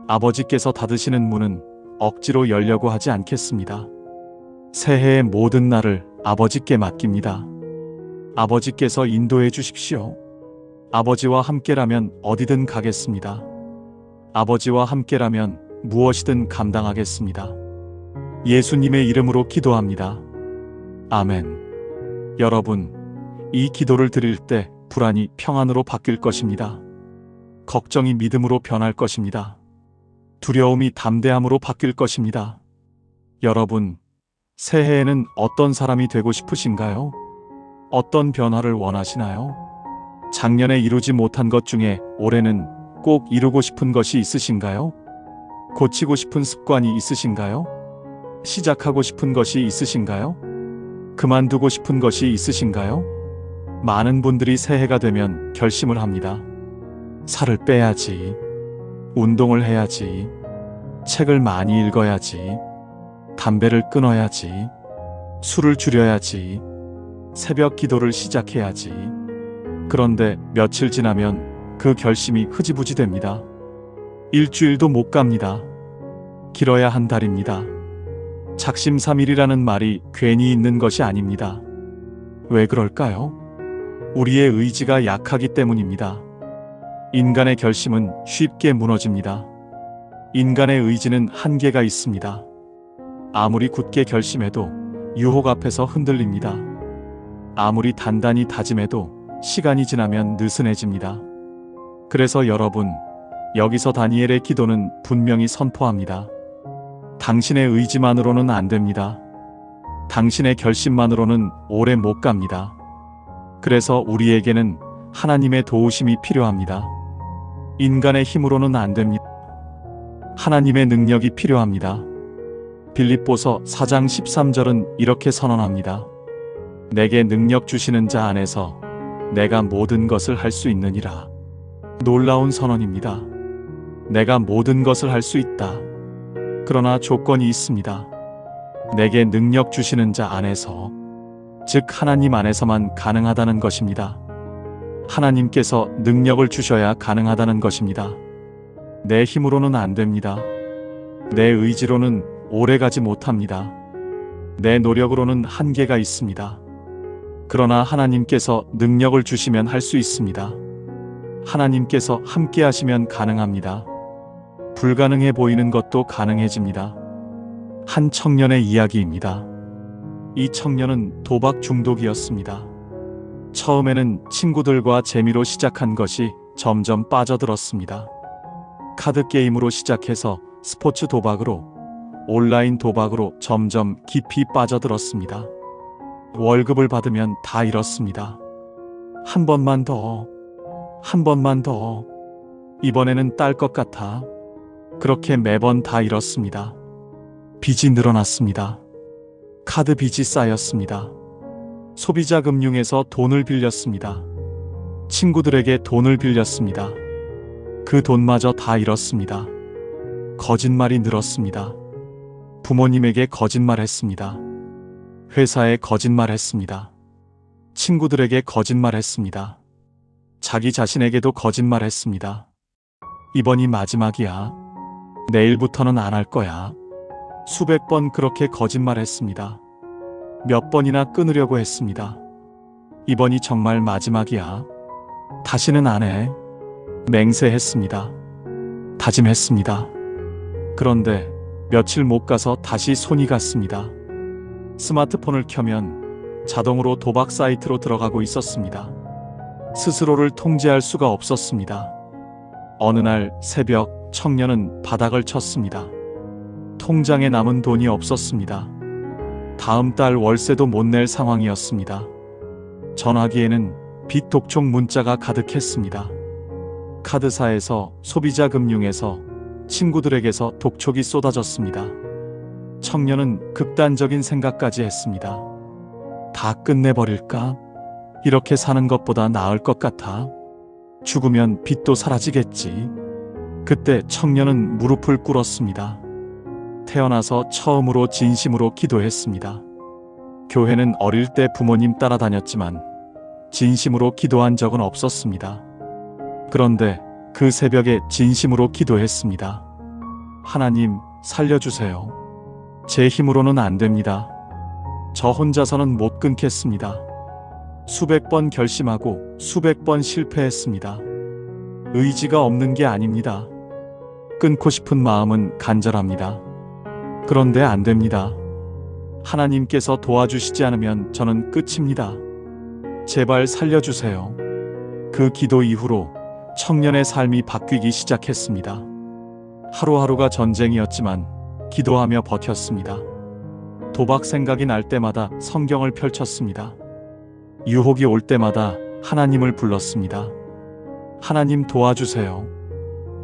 아버지께서 닫으시는 문은 억지로 열려고 하지 않겠습니다. 새해의 모든 날을 아버지께 맡깁니다. 아버지께서 인도해 주십시오. 아버지와 함께라면 어디든 가겠습니다. 아버지와 함께라면 무엇이든 감당하겠습니다. 예수님의 이름으로 기도합니다. 아멘. 여러분, 이 기도를 드릴 때 불안이 평안으로 바뀔 것입니다. 걱정이 믿음으로 변할 것입니다. 두려움이 담대함으로 바뀔 것입니다. 여러분, 새해에는 어떤 사람이 되고 싶으신가요? 어떤 변화를 원하시나요? 작년에 이루지 못한 것 중에 올해는 꼭 이루고 싶은 것이 있으신가요? 고치고 싶은 습관이 있으신가요? 시작하고 싶은 것이 있으신가요? 그만두고 싶은 것이 있으신가요? 많은 분들이 새해가 되면 결심을 합니다. 살을 빼야지. 운동을 해야지. 책을 많이 읽어야지. 담배를 끊어야지. 술을 줄여야지. 새벽 기도를 시작해야지. 그런데 며칠 지나면 그 결심이 흐지부지 됩니다. 일주일도 못 갑니다. 길어야 한 달입니다. 작심삼일이라는 말이 괜히 있는 것이 아닙니다. 왜 그럴까요? 우리의 의지가 약하기 때문입니다. 인간의 결심은 쉽게 무너집니다. 인간의 의지는 한계가 있습니다. 아무리 굳게 결심해도 유혹 앞에서 흔들립니다. 아무리 단단히 다짐해도 시간이 지나면 느슨해집니다. 그래서 여러분, 여기서 다니엘의 기도는 분명히 선포합니다. 당신의 의지만으로는 안 됩니다. 당신의 결심만으로는 오래 못 갑니다. 그래서 우리에게는 하나님의 도우심이 필요합니다. 인간의 힘으로는 안 됩니다. 하나님의 능력이 필요합니다. 빌립보서 4장 13절은 이렇게 선언합니다. 내게 능력 주시는 자 안에서 내가 모든 것을 할 수 있느니라. 놀라운 선언입니다. 내가 모든 것을 할 수 있다. 그러나 조건이 있습니다. 내게 능력 주시는 자 안에서, 즉 하나님 안에서만 가능하다는 것입니다. 하나님께서 능력을 주셔야 가능하다는 것입니다. 내 힘으로는 안 됩니다. 내 의지로는 오래가지 못합니다. 내 노력으로는 한계가 있습니다. 그러나 하나님께서 능력을 주시면 할 수 있습니다. 하나님께서 함께 하시면 가능합니다. 불가능해 보이는 것도 가능해집니다. 한 청년의 이야기입니다. 이 청년은 도박 중독이었습니다. 처음에는 친구들과 재미로 시작한 것이 점점 빠져들었습니다. 카드 게임으로 시작해서 스포츠 도박으로, 온라인 도박으로 점점 깊이 빠져들었습니다. 월급을 받으면 다 잃었습니다. 한 번만 더, 한 번만 더, 이번에는 딸 것 같아. 그렇게 매번 다 잃었습니다. 빚이 늘어났습니다. 카드 빚이 쌓였습니다. 소비자 금융에서 돈을 빌렸습니다. 친구들에게 돈을 빌렸습니다. 그 돈마저 다 잃었습니다. 거짓말이 늘었습니다. 부모님에게 거짓말했습니다. 회사에 거짓말했습니다. 친구들에게 거짓말했습니다. 자기 자신에게도 거짓말했습니다. 이번이 마지막이야. 내일부터는 안 할 거야. 수백 번 그렇게 거짓말했습니다. 몇 번이나 끊으려고 했습니다. 이번이 정말 마지막이야. 다시는 안 해. 맹세했습니다. 다짐했습니다. 그런데 며칠 못 가서 다시 손이 갔습니다. 스마트폰을 켜면 자동으로 도박 사이트로 들어가고 있었습니다. 스스로를 통제할 수가 없었습니다. 어느 날 새벽, 청년은 바닥을 쳤습니다. 통장에 남은 돈이 없었습니다. 다음 달 월세도 못 낼 상황이었습니다. 전화기에는 빚 독촉 문자가 가득했습니다. 카드사에서, 소비자 금융에서, 친구들에게서 독촉이 쏟아졌습니다. 청년은 극단적인 생각까지 했습니다. 다 끝내버릴까? 이렇게 사는 것보다 나을 것 같아. 죽으면 빚도 사라지겠지. 그때 청년은 무릎을 꿇었습니다. 태어나서 처음으로 진심으로 기도했습니다. 교회는 어릴 때 부모님 따라다녔지만 진심으로 기도한 적은 없었습니다. 그런데 그 새벽에 진심으로 기도했습니다. 하나님, 살려주세요. 제 힘으로는 안 됩니다. 저 혼자서는 못 끊겠습니다. 수백 번 결심하고 수백 번 실패했습니다. 의지가 없는 게 아닙니다. 끊고 싶은 마음은 간절합니다. 그런데 안 됩니다. 하나님께서 도와주시지 않으면 저는 끝입니다. 제발 살려주세요. 그 기도 이후로 청년의 삶이 바뀌기 시작했습니다. 하루하루가 전쟁이었지만 기도하며 버텼습니다. 도박 생각이 날 때마다 성경을 펼쳤습니다. 유혹이 올 때마다 하나님을 불렀습니다. 하나님 도와주세요.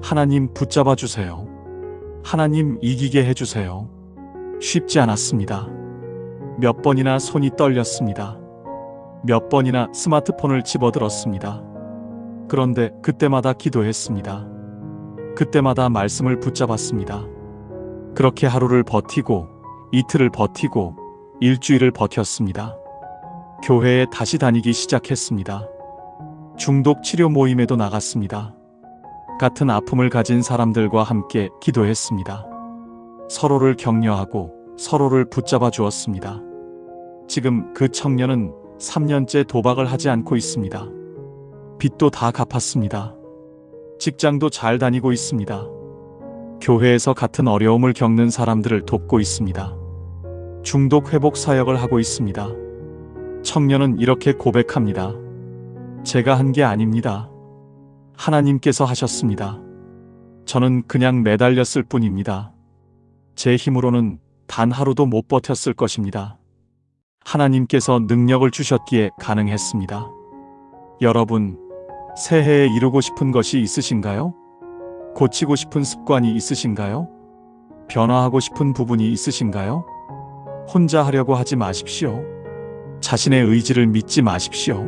하나님 붙잡아 주세요. 하나님 이기게 해주세요. 쉽지 않았습니다. 몇 번이나 손이 떨렸습니다. 몇 번이나 스마트폰을 집어들었습니다. 그런데 그때마다 기도했습니다. 그때마다 말씀을 붙잡았습니다. 그렇게 하루를 버티고 이틀을 버티고 일주일을 버텼습니다. 교회에 다시 다니기 시작했습니다. 중독 치료 모임에도 나갔습니다. 같은 아픔을 가진 사람들과 함께 기도했습니다. 서로를 격려하고 서로를 붙잡아 주었습니다. 지금 그 청년은 3년째 도박을 하지 않고 있습니다. 빚도 다 갚았습니다. 직장도 잘 다니고 있습니다. 교회에서 같은 어려움을 겪는 사람들을 돕고 있습니다. 중독 회복 사역을 하고 있습니다. 청년은 이렇게 고백합니다. 제가 한 게 아닙니다. 하나님께서 하셨습니다. 저는 그냥 매달렸을 뿐입니다. 제 힘으로는 단 하루도 못 버텼을 것입니다. 하나님께서 능력을 주셨기에 가능했습니다. 여러분, 새해에 이루고 싶은 것이 있으신가요? 고치고 싶은 습관이 있으신가요? 변화하고 싶은 부분이 있으신가요? 혼자 하려고 하지 마십시오. 자신의 의지를 믿지 마십시오.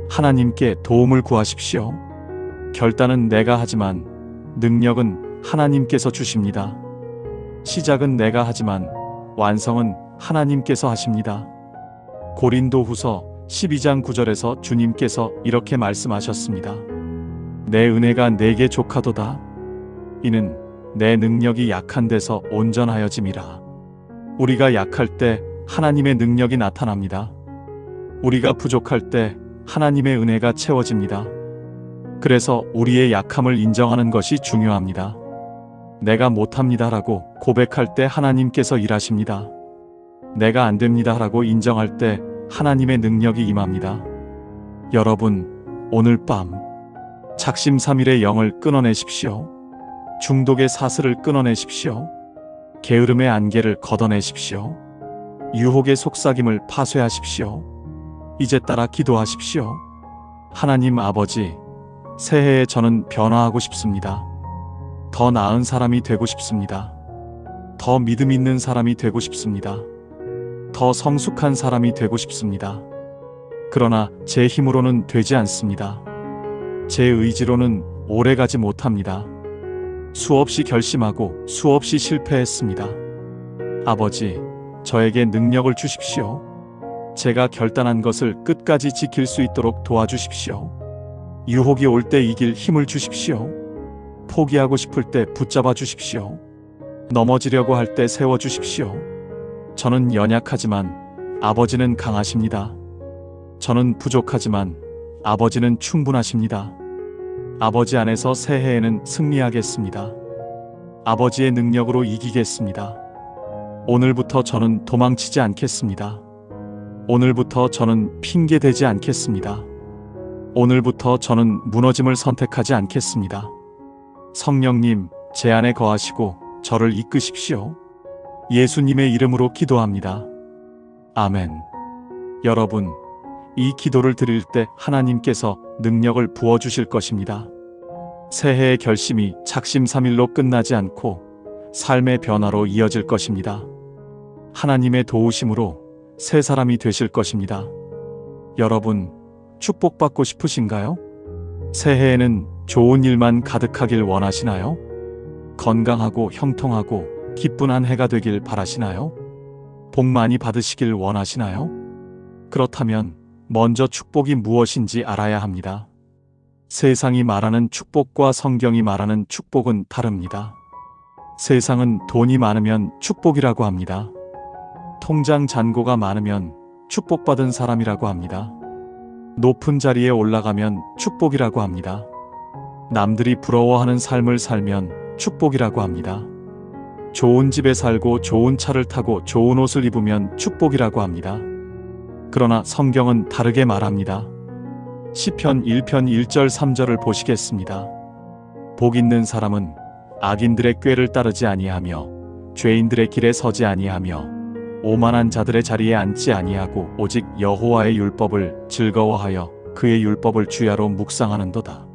하나님께 도움을 구하십시오. 결단은 내가 하지만 능력은 하나님께서 주십니다. 시작은 내가 하지만 완성은 하나님께서 하십니다. 고린도후서 12장 9절에서 주님께서 이렇게 말씀하셨습니다. 내 은혜가 내게 족하도다. 이는 내 능력이 약한 데서 온전하여짐이라. 우리가 약할 때 하나님의 능력이 나타납니다. 우리가 부족할 때 하나님의 은혜가 채워집니다. 그래서 우리의 약함을 인정하는 것이 중요합니다. 내가 못합니다라고 고백할 때 하나님께서 일하십니다. 내가 안 됩니다라고 인정할 때 하나님의 능력이 임합니다. 여러분, 오늘 밤 작심삼일의 영을 끊어내십시오. 중독의 사슬을 끊어내십시오. 게으름의 안개를 걷어내십시오. 유혹의 속삭임을 파쇄하십시오. 이제 따라 기도하십시오. 하나님 아버지, 새해에 저는 변화하고 싶습니다. 더 나은 사람이 되고 싶습니다. 더 믿음 있는 사람이 되고 싶습니다. 더 성숙한 사람이 되고 싶습니다. 그러나 제 힘으로는 되지 않습니다. 제 의지로는 오래가지 못합니다. 수없이 결심하고 수없이 실패했습니다. 아버지, 저에게 능력을 주십시오. 제가 결단한 것을 끝까지 지킬 수 있도록 도와주십시오. 유혹이 올 때 이길 힘을 주십시오. 포기하고 싶을 때 붙잡아 주십시오. 넘어지려고 할 때 세워주십시오. 저는 연약하지만 아버지는 강하십니다. 저는 부족하지만 아버지는 충분하십니다. 아버지 안에서 새해에는 승리하겠습니다. 아버지의 능력으로 이기겠습니다. 오늘부터 저는 도망치지 않겠습니다. 오늘부터 저는 핑계대지 않겠습니다. 오늘부터 저는 무너짐을 선택하지 않겠습니다. 성령님, 제 안에 거하시고 저를 이끄십시오. 예수님의 이름으로 기도합니다. 아멘. 여러분, 이 기도를 드릴 때 하나님께서 능력을 부어주실 것입니다. 새해의 결심이 작심삼일로 끝나지 않고 삶의 변화로 이어질 것입니다. 하나님의 도우심으로 새 사람이 되실 것입니다. 여러분, 축복받고 싶으신가요? 새해에는 좋은 일만 가득하길 원하시나요? 건강하고 형통하고 기쁜 한 해가 되길 바라시나요? 복 많이 받으시길 원하시나요? 그렇다면 먼저 축복이 무엇인지 알아야 합니다. 세상이 말하는 축복과 성경이 말하는 축복은 다릅니다. 세상은 돈이 많으면 축복이라고 합니다. 통장 잔고가 많으면 축복받은 사람이라고 합니다. 높은 자리에 올라가면 축복이라고 합니다. 남들이 부러워하는 삶을 살면 축복이라고 합니다. 좋은 집에 살고 좋은 차를 타고 좋은 옷을 입으면 축복이라고 합니다. 그러나 성경은 다르게 말합니다. 시편 1편 1절 3절을 보시겠습니다. 복 있는 사람은 악인들의 꾀를 따르지 아니하며 죄인들의 길에 서지 아니하며 오만한 자들의 자리에 앉지 아니하고 오직 여호와의 율법을 즐거워하여 그의 율법을 주야로 묵상하는도다.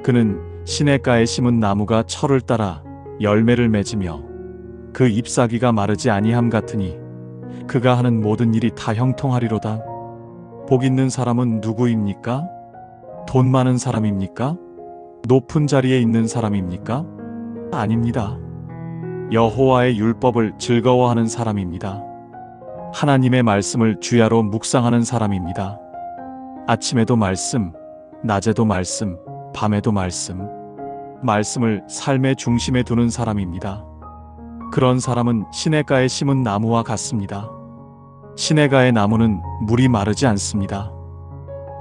그는 시냇가에 심은 나무가 철을 따라 열매를 맺으며 그 잎사귀가 마르지 아니함 같으니 그가 하는 모든 일이 다 형통하리로다. 복 있는 사람은 누구입니까? 돈 많은 사람입니까? 높은 자리에 있는 사람입니까? 아닙니다. 여호와의 율법을 즐거워하는 사람입니다. 하나님의 말씀을 주야로 묵상하는 사람입니다. 아침에도 말씀, 낮에도 말씀, 밤에도 말씀, 말씀을 삶의 중심에 두는 사람입니다. 그런 사람은 시냇가에 심은 나무와 같습니다. 시냇가의 나무는 물이 마르지 않습니다.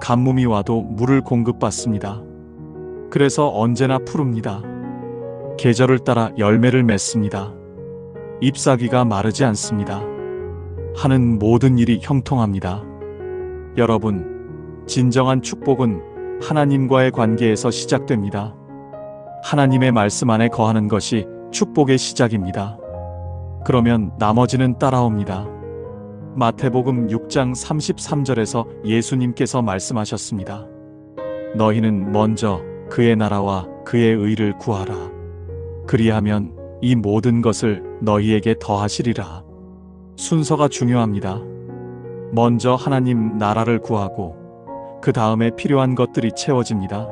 가뭄이 와도 물을 공급받습니다. 그래서 언제나 푸릅니다. 계절을 따라 열매를 맺습니다. 잎사귀가 마르지 않습니다. 하는 모든 일이 형통합니다. 여러분, 진정한 축복은 하나님과의 관계에서 시작됩니다. 하나님의 말씀 안에 거하는 것이 축복의 시작입니다. 그러면 나머지는 따라옵니다. 마태복음 6장 33절에서 예수님께서 말씀하셨습니다. 너희는 먼저 그의 나라와 그의 의를 구하라. 그리하면 이 모든 것을 너희에게 더하시리라. 순서가 중요합니다. 먼저 하나님 나라를 구하고 그 다음에 필요한 것들이 채워집니다.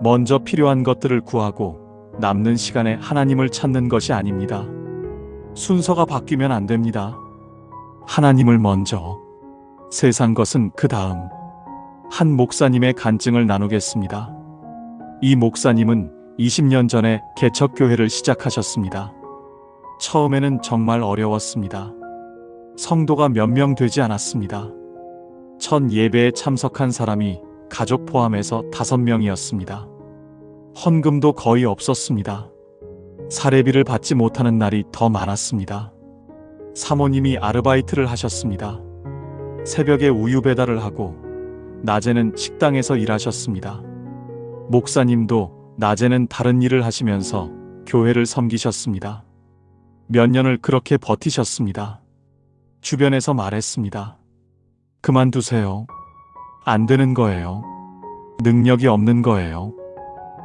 먼저 필요한 것들을 구하고 남는 시간에 하나님을 찾는 것이 아닙니다. 순서가 바뀌면 안 됩니다. 하나님을 먼저, 세상 것은 그 다음. 한 목사님의 간증을 나누겠습니다. 이 목사님은 20년 전에 개척교회를 시작하셨습니다. 처음에는 정말 어려웠습니다. 성도가 몇 명 되지 않았습니다. 첫 예배에 참석한 사람이 가족 포함해서 5명이었습니다. 헌금도 거의 없었습니다. 사례비를 받지 못하는 날이 더 많았습니다. 사모님이 아르바이트를 하셨습니다. 새벽에 우유 배달을 하고 낮에는 식당에서 일하셨습니다. 목사님도 낮에는 다른 일을 하시면서 교회를 섬기셨습니다. 몇 년을 그렇게 버티셨습니다. 주변에서 말했습니다. 그만두세요. 안 되는 거예요. 능력이 없는 거예요.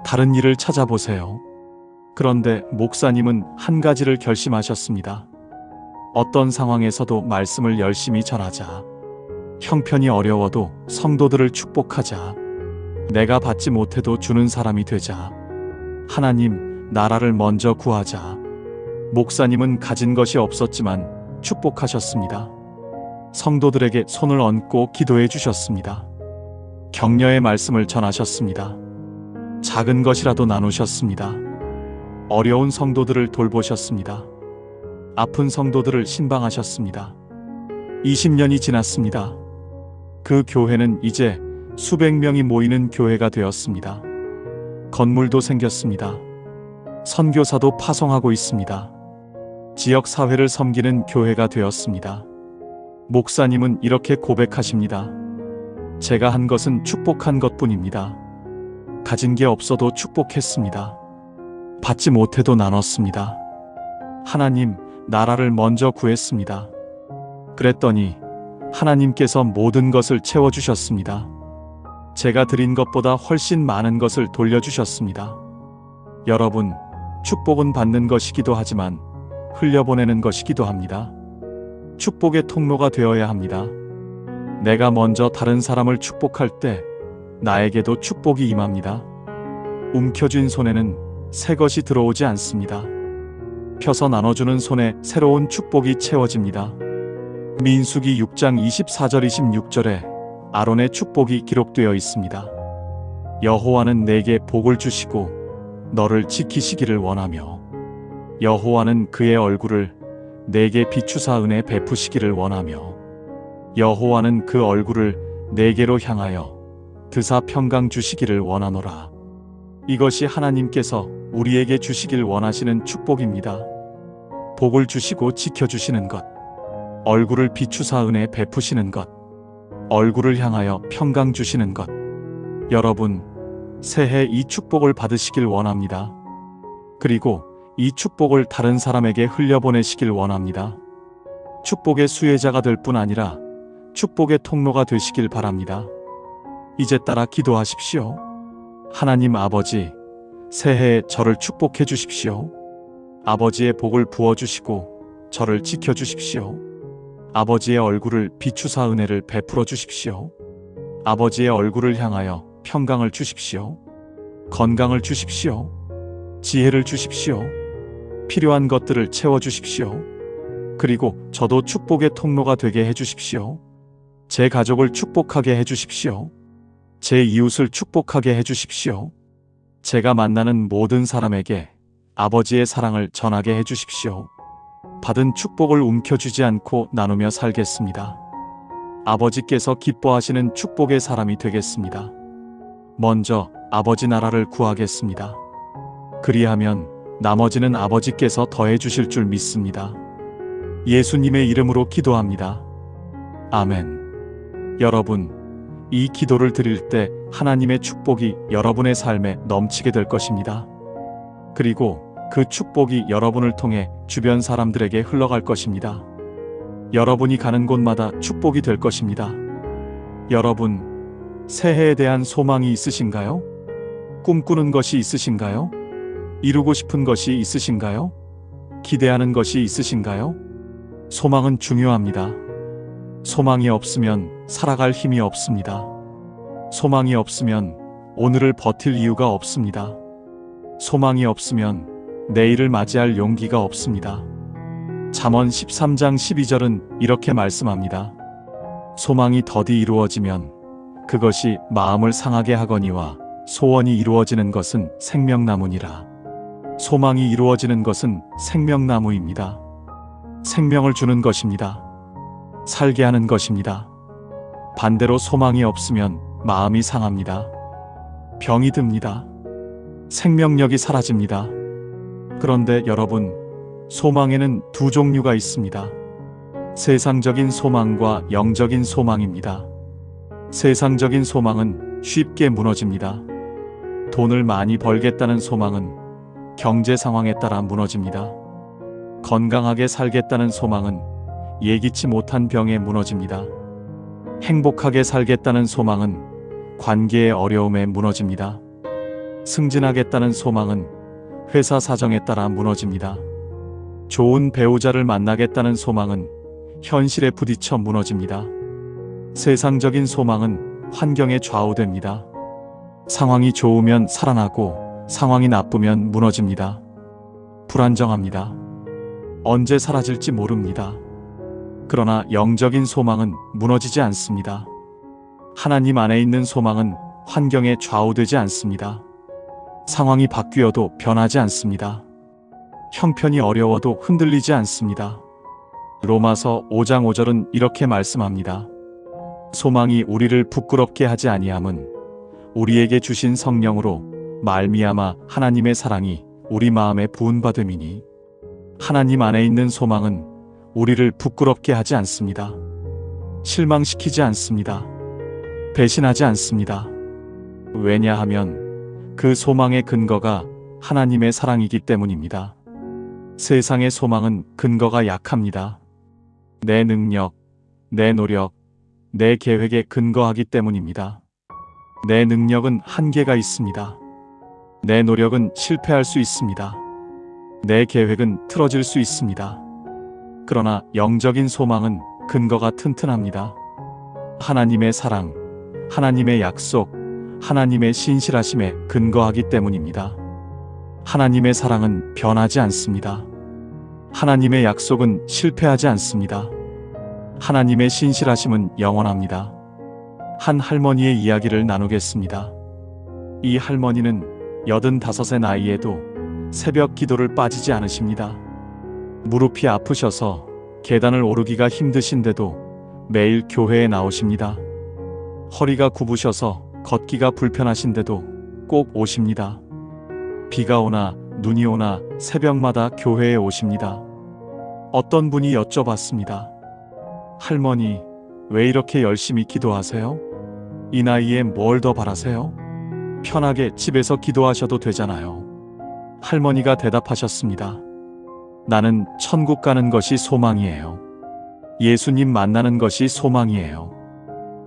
다른 일을 찾아보세요. 그런데 목사님은 한 가지를 결심하셨습니다. 어떤 상황에서도 말씀을 열심히 전하자. 형편이 어려워도 성도들을 축복하자. 내가 받지 못해도 주는 사람이 되자. 하나님, 나라를 먼저 구하자. 목사님은 가진 것이 없었지만 축복하셨습니다. 성도들에게 손을 얹고 기도해 주셨습니다. 격려의 말씀을 전하셨습니다. 작은 것이라도 나누셨습니다. 어려운 성도들을 돌보셨습니다. 아픈 성도들을 신방하셨습니다. 20년이 지났습니다. 그 교회는 이제 수백 명이 모이는 교회가 되었습니다. 건물도 생겼습니다. 선교사도 파송하고 있습니다. 지역 사회를 섬기는 교회가 되었습니다. 목사님은 이렇게 고백하십니다. 제가 한 것은 축복한 것뿐입니다. 가진 게 없어도 축복했습니다. 받지 못해도 나눴습니다. 하나님, 나라를 먼저 구했습니다. 그랬더니 하나님께서 모든 것을 채워주셨습니다. 제가 드린 것보다 훨씬 많은 것을 돌려주셨습니다. 여러분, 축복은 받는 것이기도 하지만 흘려보내는 것이기도 합니다. 축복의 통로가 되어야 합니다. 내가 먼저 다른 사람을 축복할 때 나에게도 축복이 임합니다. 움켜쥔 손에는 새 것이 들어오지 않습니다. 펴서 나눠주는 손에 새로운 축복이 채워집니다. 민수기 6장 24절 26절에 아론의 축복이 기록되어 있습니다. 여호와는 내게 복을 주시고 너를 지키시기를 원하며 여호와는 그의 얼굴을 내게 비추사 은혜 베푸시기를 원하며 여호와는 그 얼굴을 내게로 향하여 드사 평강 주시기를 원하노라. 이것이 하나님께서 우리에게 주시길 원하시는 축복입니다. 복을 주시고 지켜주시는 것, 얼굴을 비추사 은혜 베푸시는 것, 얼굴을 향하여 평강 주시는 것. 여러분, 새해 이 축복을 받으시길 원합니다. 그리고 이 축복을 다른 사람에게 흘려보내시길 원합니다. 축복의 수혜자가 될 뿐 아니라 축복의 통로가 되시길 바랍니다. 이제 따라 기도하십시오. 하나님 아버지, 새해에 저를 축복해 주십시오. 아버지의 복을 부어주시고 저를 지켜주십시오. 아버지의 얼굴을 비추사 은혜를 베풀어 주십시오. 아버지의 얼굴을 향하여 평강을 주십시오. 건강을 주십시오. 지혜를 주십시오. 필요한 것들을 채워주십시오. 그리고 저도 축복의 통로가 되게 해주십시오. 제 가족을 축복하게 해주십시오. 제 이웃을 축복하게 해주십시오. 제가 만나는 모든 사람에게 아버지의 사랑을 전하게 해주십시오. 받은 축복을 움켜쥐지 않고 나누며 살겠습니다. 아버지께서 기뻐하시는 축복의 사람이 되겠습니다. 먼저 아버지 나라를 구하겠습니다. 그리하면 나머지는 아버지께서 더해 주실 줄 믿습니다. 예수님의 이름으로 기도합니다. 아멘. 여러분, 이 기도를 드릴 때 하나님의 축복이 여러분의 삶에 넘치게 될 것입니다. 그리고 그 축복이 여러분을 통해 주변 사람들에게 흘러갈 것입니다. 여러분이 가는 곳마다 축복이 될 것입니다. 여러분, 새해에 대한 소망이 있으신가요? 꿈꾸는 것이 있으신가요? 이루고 싶은 것이 있으신가요? 기대하는 것이 있으신가요? 소망은 중요합니다. 소망이 없으면 살아갈 힘이 없습니다. 소망이 없으면 오늘을 버틸 이유가 없습니다. 소망이 없으면 내일을 맞이할 용기가 없습니다. 잠언 13장 12절은 이렇게 말씀합니다. 소망이 더디 이루어지면 그것이 마음을 상하게 하거니와 소원이 이루어지는 것은 생명나무니라. 소망이 이루어지는 것은 생명나무입니다. 생명을 주는 것입니다. 살게 하는 것입니다. 반대로 소망이 없으면 마음이 상합니다. 병이 듭니다. 생명력이 사라집니다. 그런데 여러분, 소망에는 두 종류가 있습니다. 세상적인 소망과 영적인 소망입니다. 세상적인 소망은 쉽게 무너집니다. 돈을 많이 벌겠다는 소망은 경제 상황에 따라 무너집니다. 건강하게 살겠다는 소망은 예기치 못한 병에 무너집니다. 행복하게 살겠다는 소망은 관계의 어려움에 무너집니다. 승진하겠다는 소망은 회사 사정에 따라 무너집니다. 좋은 배우자를 만나겠다는 소망은 현실에 부딪혀 무너집니다. 세상적인 소망은 환경에 좌우됩니다. 상황이 좋으면 살아나고 상황이 나쁘면 무너집니다. 불안정합니다. 언제 사라질지 모릅니다. 그러나 영적인 소망은 무너지지 않습니다. 하나님 안에 있는 소망은 환경에 좌우되지 않습니다. 상황이 바뀌어도 변하지 않습니다. 형편이 어려워도 흔들리지 않습니다. 로마서 5장 5절은 이렇게 말씀합니다. 소망이 우리를 부끄럽게 하지 아니함은 우리에게 주신 성령으로 말미암아 하나님의 사랑이 우리 마음에 부은 바 됨이니. 하나님 안에 있는 소망은 우리를 부끄럽게 하지 않습니다. 실망시키지 않습니다. 배신하지 않습니다. 왜냐하면 그 소망의 근거가 하나님의 사랑이기 때문입니다. 세상의 소망은 근거가 약합니다. 내 능력, 내 노력, 내 계획에 근거하기 때문입니다. 내 능력은 한계가 있습니다. 내 노력은 실패할 수 있습니다. 내 계획은 틀어질 수 있습니다. 그러나 영적인 소망은 근거가 튼튼합니다. 하나님의 사랑, 하나님의 약속, 하나님의 신실하심에 근거하기 때문입니다. 하나님의 사랑은 변하지 않습니다. 하나님의 약속은 실패하지 않습니다. 하나님의 신실하심은 영원합니다. 한 할머니의 이야기를 나누겠습니다. 이 할머니는 85의 나이에도 새벽 기도를 빠지지 않으십니다. 무릎이 아프셔서 계단을 오르기가 힘드신데도 매일 교회에 나오십니다. 허리가 굽으셔서 걷기가 불편하신데도 꼭 오십니다. 비가 오나 눈이 오나 새벽마다 교회에 오십니다. 어떤 분이 여쭤봤습니다. 할머니, 왜 이렇게 열심히 기도하세요? 이 나이에 뭘 더 바라세요? 편하게 집에서 기도하셔도 되잖아요. 할머니가 대답하셨습니다. 나는 천국 가는 것이 소망이에요. 예수님 만나는 것이 소망이에요.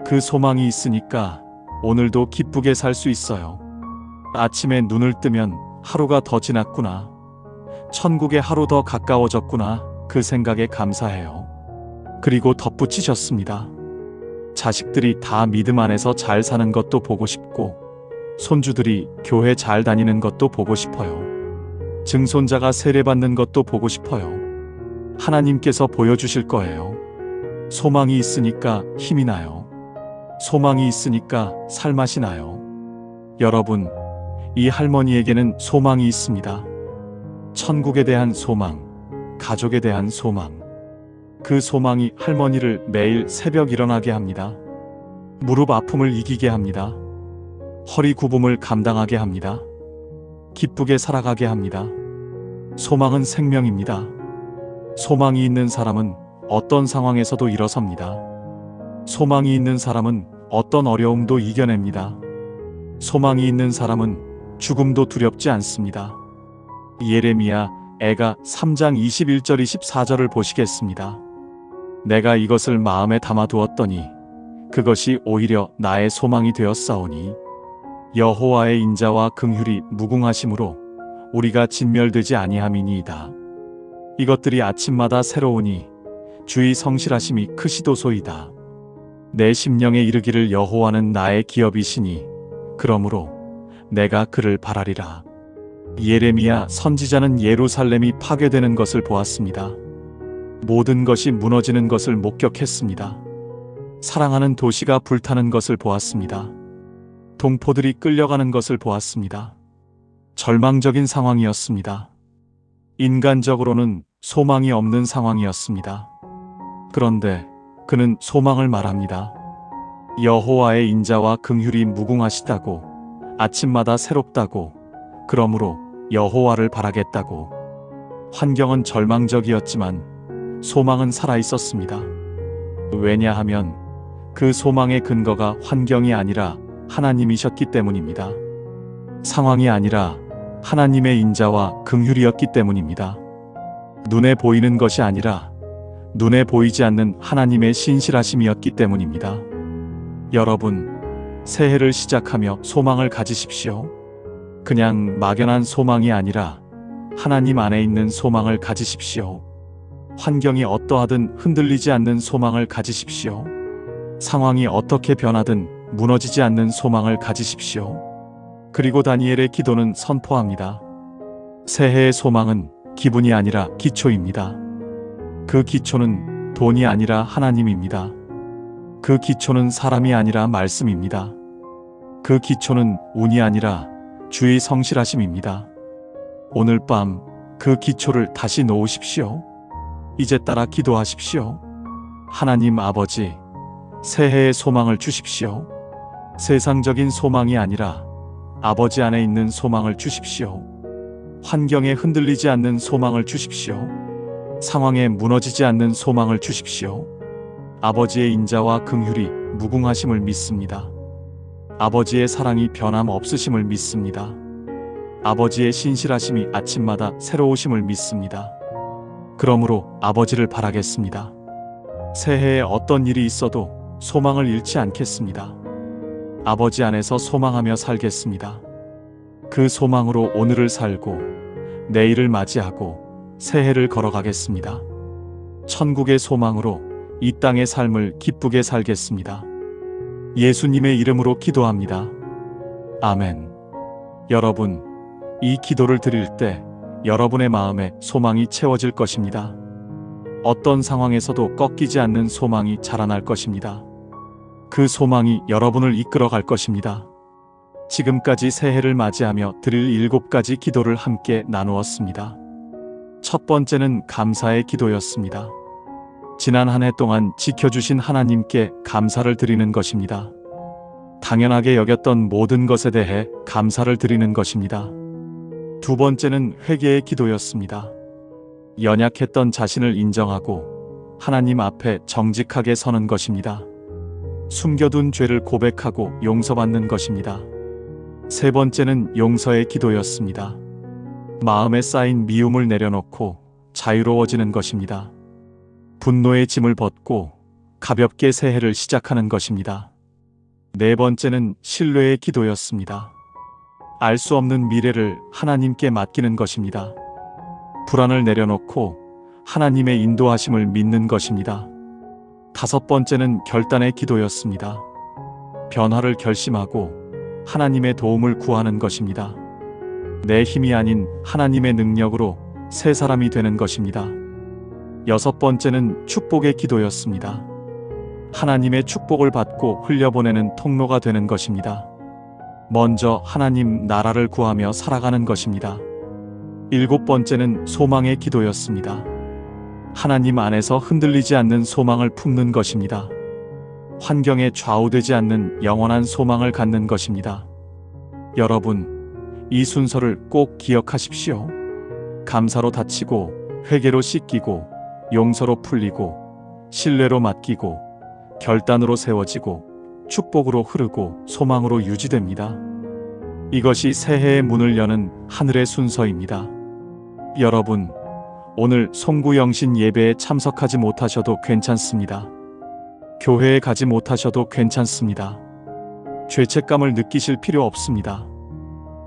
그 소망이 있으니까 오늘도 기쁘게 살 수 있어요. 아침에 눈을 뜨면 하루가 더 지났구나. 천국에 하루 더 가까워졌구나. 그 생각에 감사해요. 그리고 덧붙이셨습니다. 자식들이 다 믿음 안에서 잘 사는 것도 보고 싶고 손주들이 교회 잘 다니는 것도 보고 싶어요. 증손자가 세례받는 것도 보고 싶어요. 하나님께서 보여주실 거예요. 소망이 있으니까 힘이 나요. 소망이 있으니까 살맛이 나요. 여러분, 이 할머니에게는 소망이 있습니다. 천국에 대한 소망, 가족에 대한 소망. 그 소망이 할머니를 매일 새벽 일어나게 합니다. 무릎 아픔을 이기게 합니다. 허리 굽음을 감당하게 합니다. 기쁘게 살아가게 합니다. 소망은 생명입니다. 소망이 있는 사람은 어떤 상황에서도 일어섭니다. 소망이 있는 사람은 어떤 어려움도 이겨냅니다. 소망이 있는 사람은 죽음도 두렵지 않습니다. 예레미야 애가 3장 21절 24절을 보시겠습니다. 내가 이것을 마음에 담아두었더니 그것이 오히려 나의 소망이 되었사오니 여호와의 인자와 긍휼이 무궁하심으로 우리가 진멸되지 아니함이니이다. 이것들이 아침마다 새로우니 주의 성실하심이 크시도소이다. 내 심령에 이르기를 여호와는 나의 기업이시니 그러므로 내가 그를 바라리라. 예레미야 선지자는 예루살렘이 파괴되는 것을 보았습니다. 모든 것이 무너지는 것을 목격했습니다. 사랑하는 도시가 불타는 것을 보았습니다. 동포들이 끌려가는 것을 보았습니다. 절망적인 상황이었습니다. 인간적으로는 소망이 없는 상황이었습니다. 그런데 그는 소망을 말합니다. 여호와의 인자와 긍휼이 무궁하시다고, 아침마다 새롭다고, 그러므로 여호와를 바라겠다고. 환경은 절망적이었지만 소망은 살아있었습니다. 왜냐하면 그 소망의 근거가 환경이 아니라 하나님이셨기 때문입니다. 상황이 아니라 하나님의 인자와 긍휼이었기 때문입니다. 눈에 보이는 것이 아니라 눈에 보이지 않는 하나님의 신실하심이었기 때문입니다. 여러분, 새해를 시작하며 소망을 가지십시오. 그냥 막연한 소망이 아니라 하나님 안에 있는 소망을 가지십시오. 환경이 어떠하든 흔들리지 않는 소망을 가지십시오. 상황이 어떻게 변하든 무너지지 않는 소망을 가지십시오. 그리고 다니엘의 기도는 선포합니다. 새해의 소망은 기분이 아니라 기초입니다. 그 기초는 돈이 아니라 하나님입니다. 그 기초는 사람이 아니라 말씀입니다. 그 기초는 운이 아니라 주의 성실하심입니다. 오늘 밤 그 기초를 다시 놓으십시오. 이제 따라 기도하십시오. 하나님 아버지, 새해의 소망을 주십시오. 세상적인 소망이 아니라 아버지 안에 있는 소망을 주십시오. 환경에 흔들리지 않는 소망을 주십시오. 상황에 무너지지 않는 소망을 주십시오. 아버지의 인자와 긍휼이 무궁하심을 믿습니다. 아버지의 사랑이 변함없으심을 믿습니다. 아버지의 신실하심이 아침마다 새로우심을 믿습니다. 그러므로 아버지를 바라겠습니다. 새해에 어떤 일이 있어도 소망을 잃지 않겠습니다. 아버지 안에서 소망하며 살겠습니다. 그 소망으로 오늘을 살고 내일을 맞이하고 새해를 걸어가겠습니다. 천국의 소망으로 이 땅의 삶을 기쁘게 살겠습니다. 예수님의 이름으로 기도합니다. 아멘. 여러분, 이 기도를 드릴 때 여러분의 마음에 소망이 채워질 것입니다. 어떤 상황에서도 꺾이지 않는 소망이 자라날 것입니다. 그 소망이 여러분을 이끌어 갈 것입니다. 지금까지 새해를 맞이하며 드릴 7가지 기도를 함께 나누었습니다. 첫 번째는 감사의 기도였습니다. 지난 한 해 동안 지켜주신 하나님께 감사를 드리는 것입니다. 당연하게 여겼던 모든 것에 대해 감사를 드리는 것입니다. 두 번째는 회개의 기도였습니다. 연약했던 자신을 인정하고 하나님 앞에 정직하게 서는 것입니다. 숨겨둔 죄를 고백하고 용서받는 것입니다. 세 번째는 용서의 기도였습니다. 마음에 쌓인 미움을 내려놓고 자유로워지는 것입니다. 분노의 짐을 벗고 가볍게 새해를 시작하는 것입니다. 네 번째는 신뢰의 기도였습니다. 알 수 없는 미래를 하나님께 맡기는 것입니다. 불안을 내려놓고 하나님의 인도하심을 믿는 것입니다. 다섯 번째는 결단의 기도였습니다. 변화를 결심하고 하나님의 도움을 구하는 것입니다. 내 힘이 아닌 하나님의 능력으로 새 사람이 되는 것입니다. 여섯 번째는 축복의 기도였습니다. 하나님의 축복을 받고 흘려보내는 통로가 되는 것입니다. 먼저 하나님 나라를 구하며 살아가는 것입니다. 일곱 번째는 소망의 기도였습니다. 하나님 안에서 흔들리지 않는 소망을 품는 것입니다. 환경에 좌우되지 않는 영원한 소망을 갖는 것입니다. 여러분, 이 순서를 꼭 기억하십시오. 감사로 다치고, 회개로 씻기고, 용서로 풀리고, 신뢰로 맡기고, 결단으로 세워지고, 축복으로 흐르고, 소망으로 유지됩니다. 이것이 새해의 문을 여는 하늘의 순서입니다. 여러분, 오늘 송구영신 예배에 참석하지 못하셔도 괜찮습니다. 교회에 가지 못하셔도 괜찮습니다. 죄책감을 느끼실 필요 없습니다.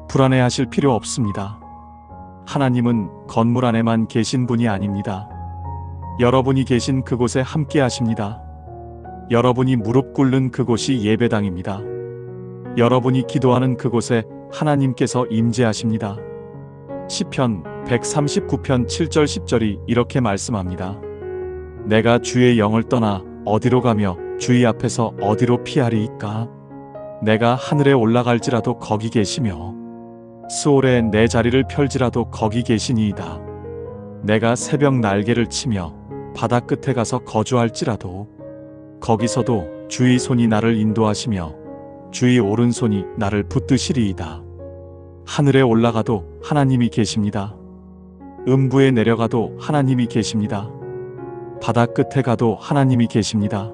불안해하실 필요 없습니다. 하나님은 건물 안에만 계신 분이 아닙니다. 여러분이 계신 그곳에 함께 하십니다. 여러분이 무릎 꿇는 그곳이 예배당입니다. 여러분이 기도하는 그곳에 하나님께서 임재하십니다. 시편 139편 7절 10절이 이렇게 말씀합니다. 내가 주의 영을 떠나 어디로 가며 주의 앞에서 어디로 피하리이까? 내가 하늘에 올라갈지라도 거기 계시며 스올에 내 자리를 펼지라도 거기 계시니이다. 내가 새벽 날개를 치며 바다 끝에 가서 거주할지라도 거기서도 주의 손이 나를 인도하시며 주의 오른손이 나를 붙드시리이다. 하늘에 올라가도 하나님이 계십니다. 음부에 내려가도 하나님이 계십니다. 바다 끝에 가도 하나님이 계십니다.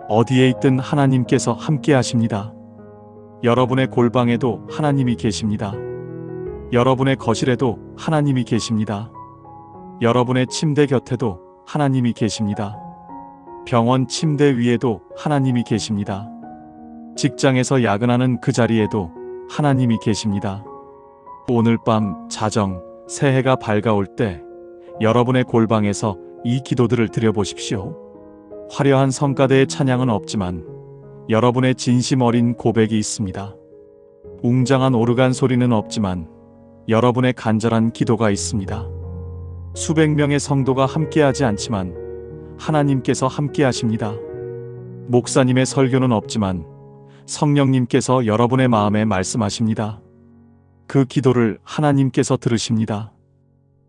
어디에 있든 하나님께서 함께 하십니다. 여러분의 골방에도 하나님이 계십니다. 여러분의 거실에도 하나님이 계십니다. 여러분의 침대 곁에도 하나님이 계십니다. 병원 침대 위에도 하나님이 계십니다. 직장에서 야근하는 그 자리에도 하나님이 계십니다. 오늘 밤 자정, 새해가 밝아올 때 여러분의 골방에서 이 기도들을 드려보십시오. 화려한 성가대의 찬양은 없지만 여러분의 진심 어린 고백이 있습니다. 웅장한 오르간 소리는 없지만 여러분의 간절한 기도가 있습니다. 수백 명의 성도가 함께하지 않지만 하나님께서 함께하십니다. 목사님의 설교는 없지만 성령님께서 여러분의 마음에 말씀하십니다. 그 기도를 하나님께서 들으십니다.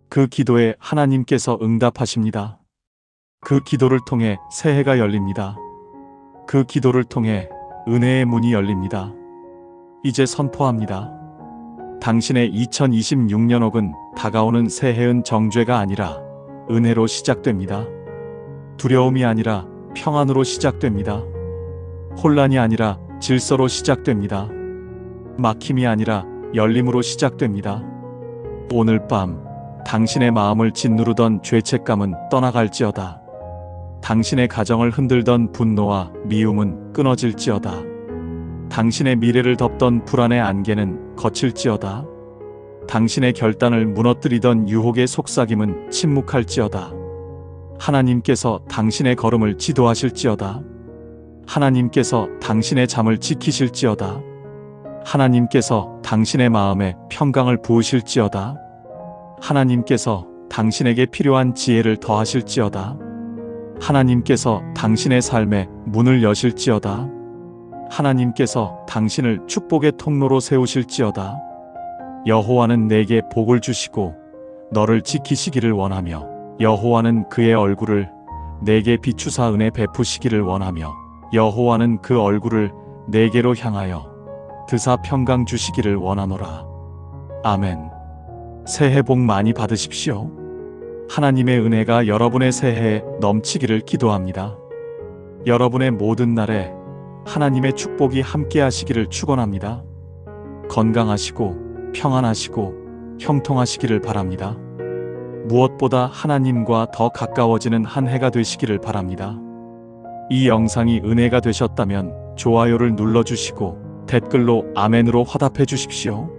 그 기도에 하나님께서 응답하십니다. 그 기도를 통해 새해가 열립니다. 그 기도를 통해 은혜의 문이 열립니다. 이제 선포합니다. 당신의 2026년옥은 다가오는 새해은 정죄가 아니라 은혜로 시작됩니다. 두려움이 아니라 평안으로 시작됩니다. 혼란이 아니라 질서로 시작됩니다. 막힘이 아니라 열림으로 시작됩니다. 오늘 밤 당신의 마음을 짓누르던 죄책감은 떠나갈지어다. 당신의 가정을 흔들던 분노와 미움은 끊어질지어다. 당신의 미래를 덮던 불안의 안개는 거칠지어다. 당신의 결단을 무너뜨리던 유혹의 속삭임은 침묵할지어다. 하나님께서 당신의 걸음을 지도하실지어다. 하나님께서 당신의 잠을 지키실지어다. 하나님께서 당신의 마음에 평강을 부으실지어다. 하나님께서 당신에게 필요한 지혜를 더하실지어다. 하나님께서 당신의 삶에 문을 여실지어다. 하나님께서 당신을 축복의 통로로 세우실지어다. 여호와는 내게 복을 주시고 너를 지키시기를 원하며 여호와는 그의 얼굴을 내게 비추사 은혜 베푸시기를 원하며 여호와는 그 얼굴을 내게로 향하여 드사 평강 주시기를 원하노라. 아멘. 새해 복 많이 받으십시오. 하나님의 은혜가 여러분의 새해에 넘치기를 기도합니다. 여러분의 모든 날에 하나님의 축복이 함께 하시기를 축원합니다. 건강하시고 평안하시고 형통하시기를 바랍니다. 무엇보다 하나님과 더 가까워지는 한 해가 되시기를 바랍니다. 이 영상이 은혜가 되셨다면 좋아요를 눌러주시고 댓글로 아멘으로 화답해 주십시오.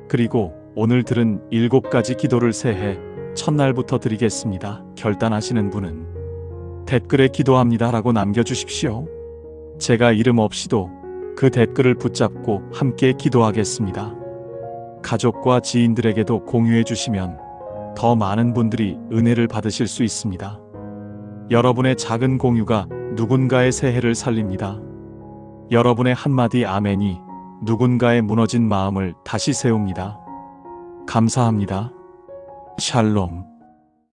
그리고 오늘 들은 7가지 기도를 새해 첫날부터 드리겠습니다. 결단하시는 분은 댓글에 기도합니다 라고 남겨주십시오. 제가 이름 없이도 그 댓글을 붙잡고 함께 기도하겠습니다. 가족과 지인들에게도 공유해 주시면 더 많은 분들이 은혜를 받으실 수 있습니다. 여러분의 작은 공유가 누군가의 새해를 살립니다. 여러분의 한마디 아멘이 누군가의 무너진 마음을 다시 세웁니다. 감사합니다. 샬롬.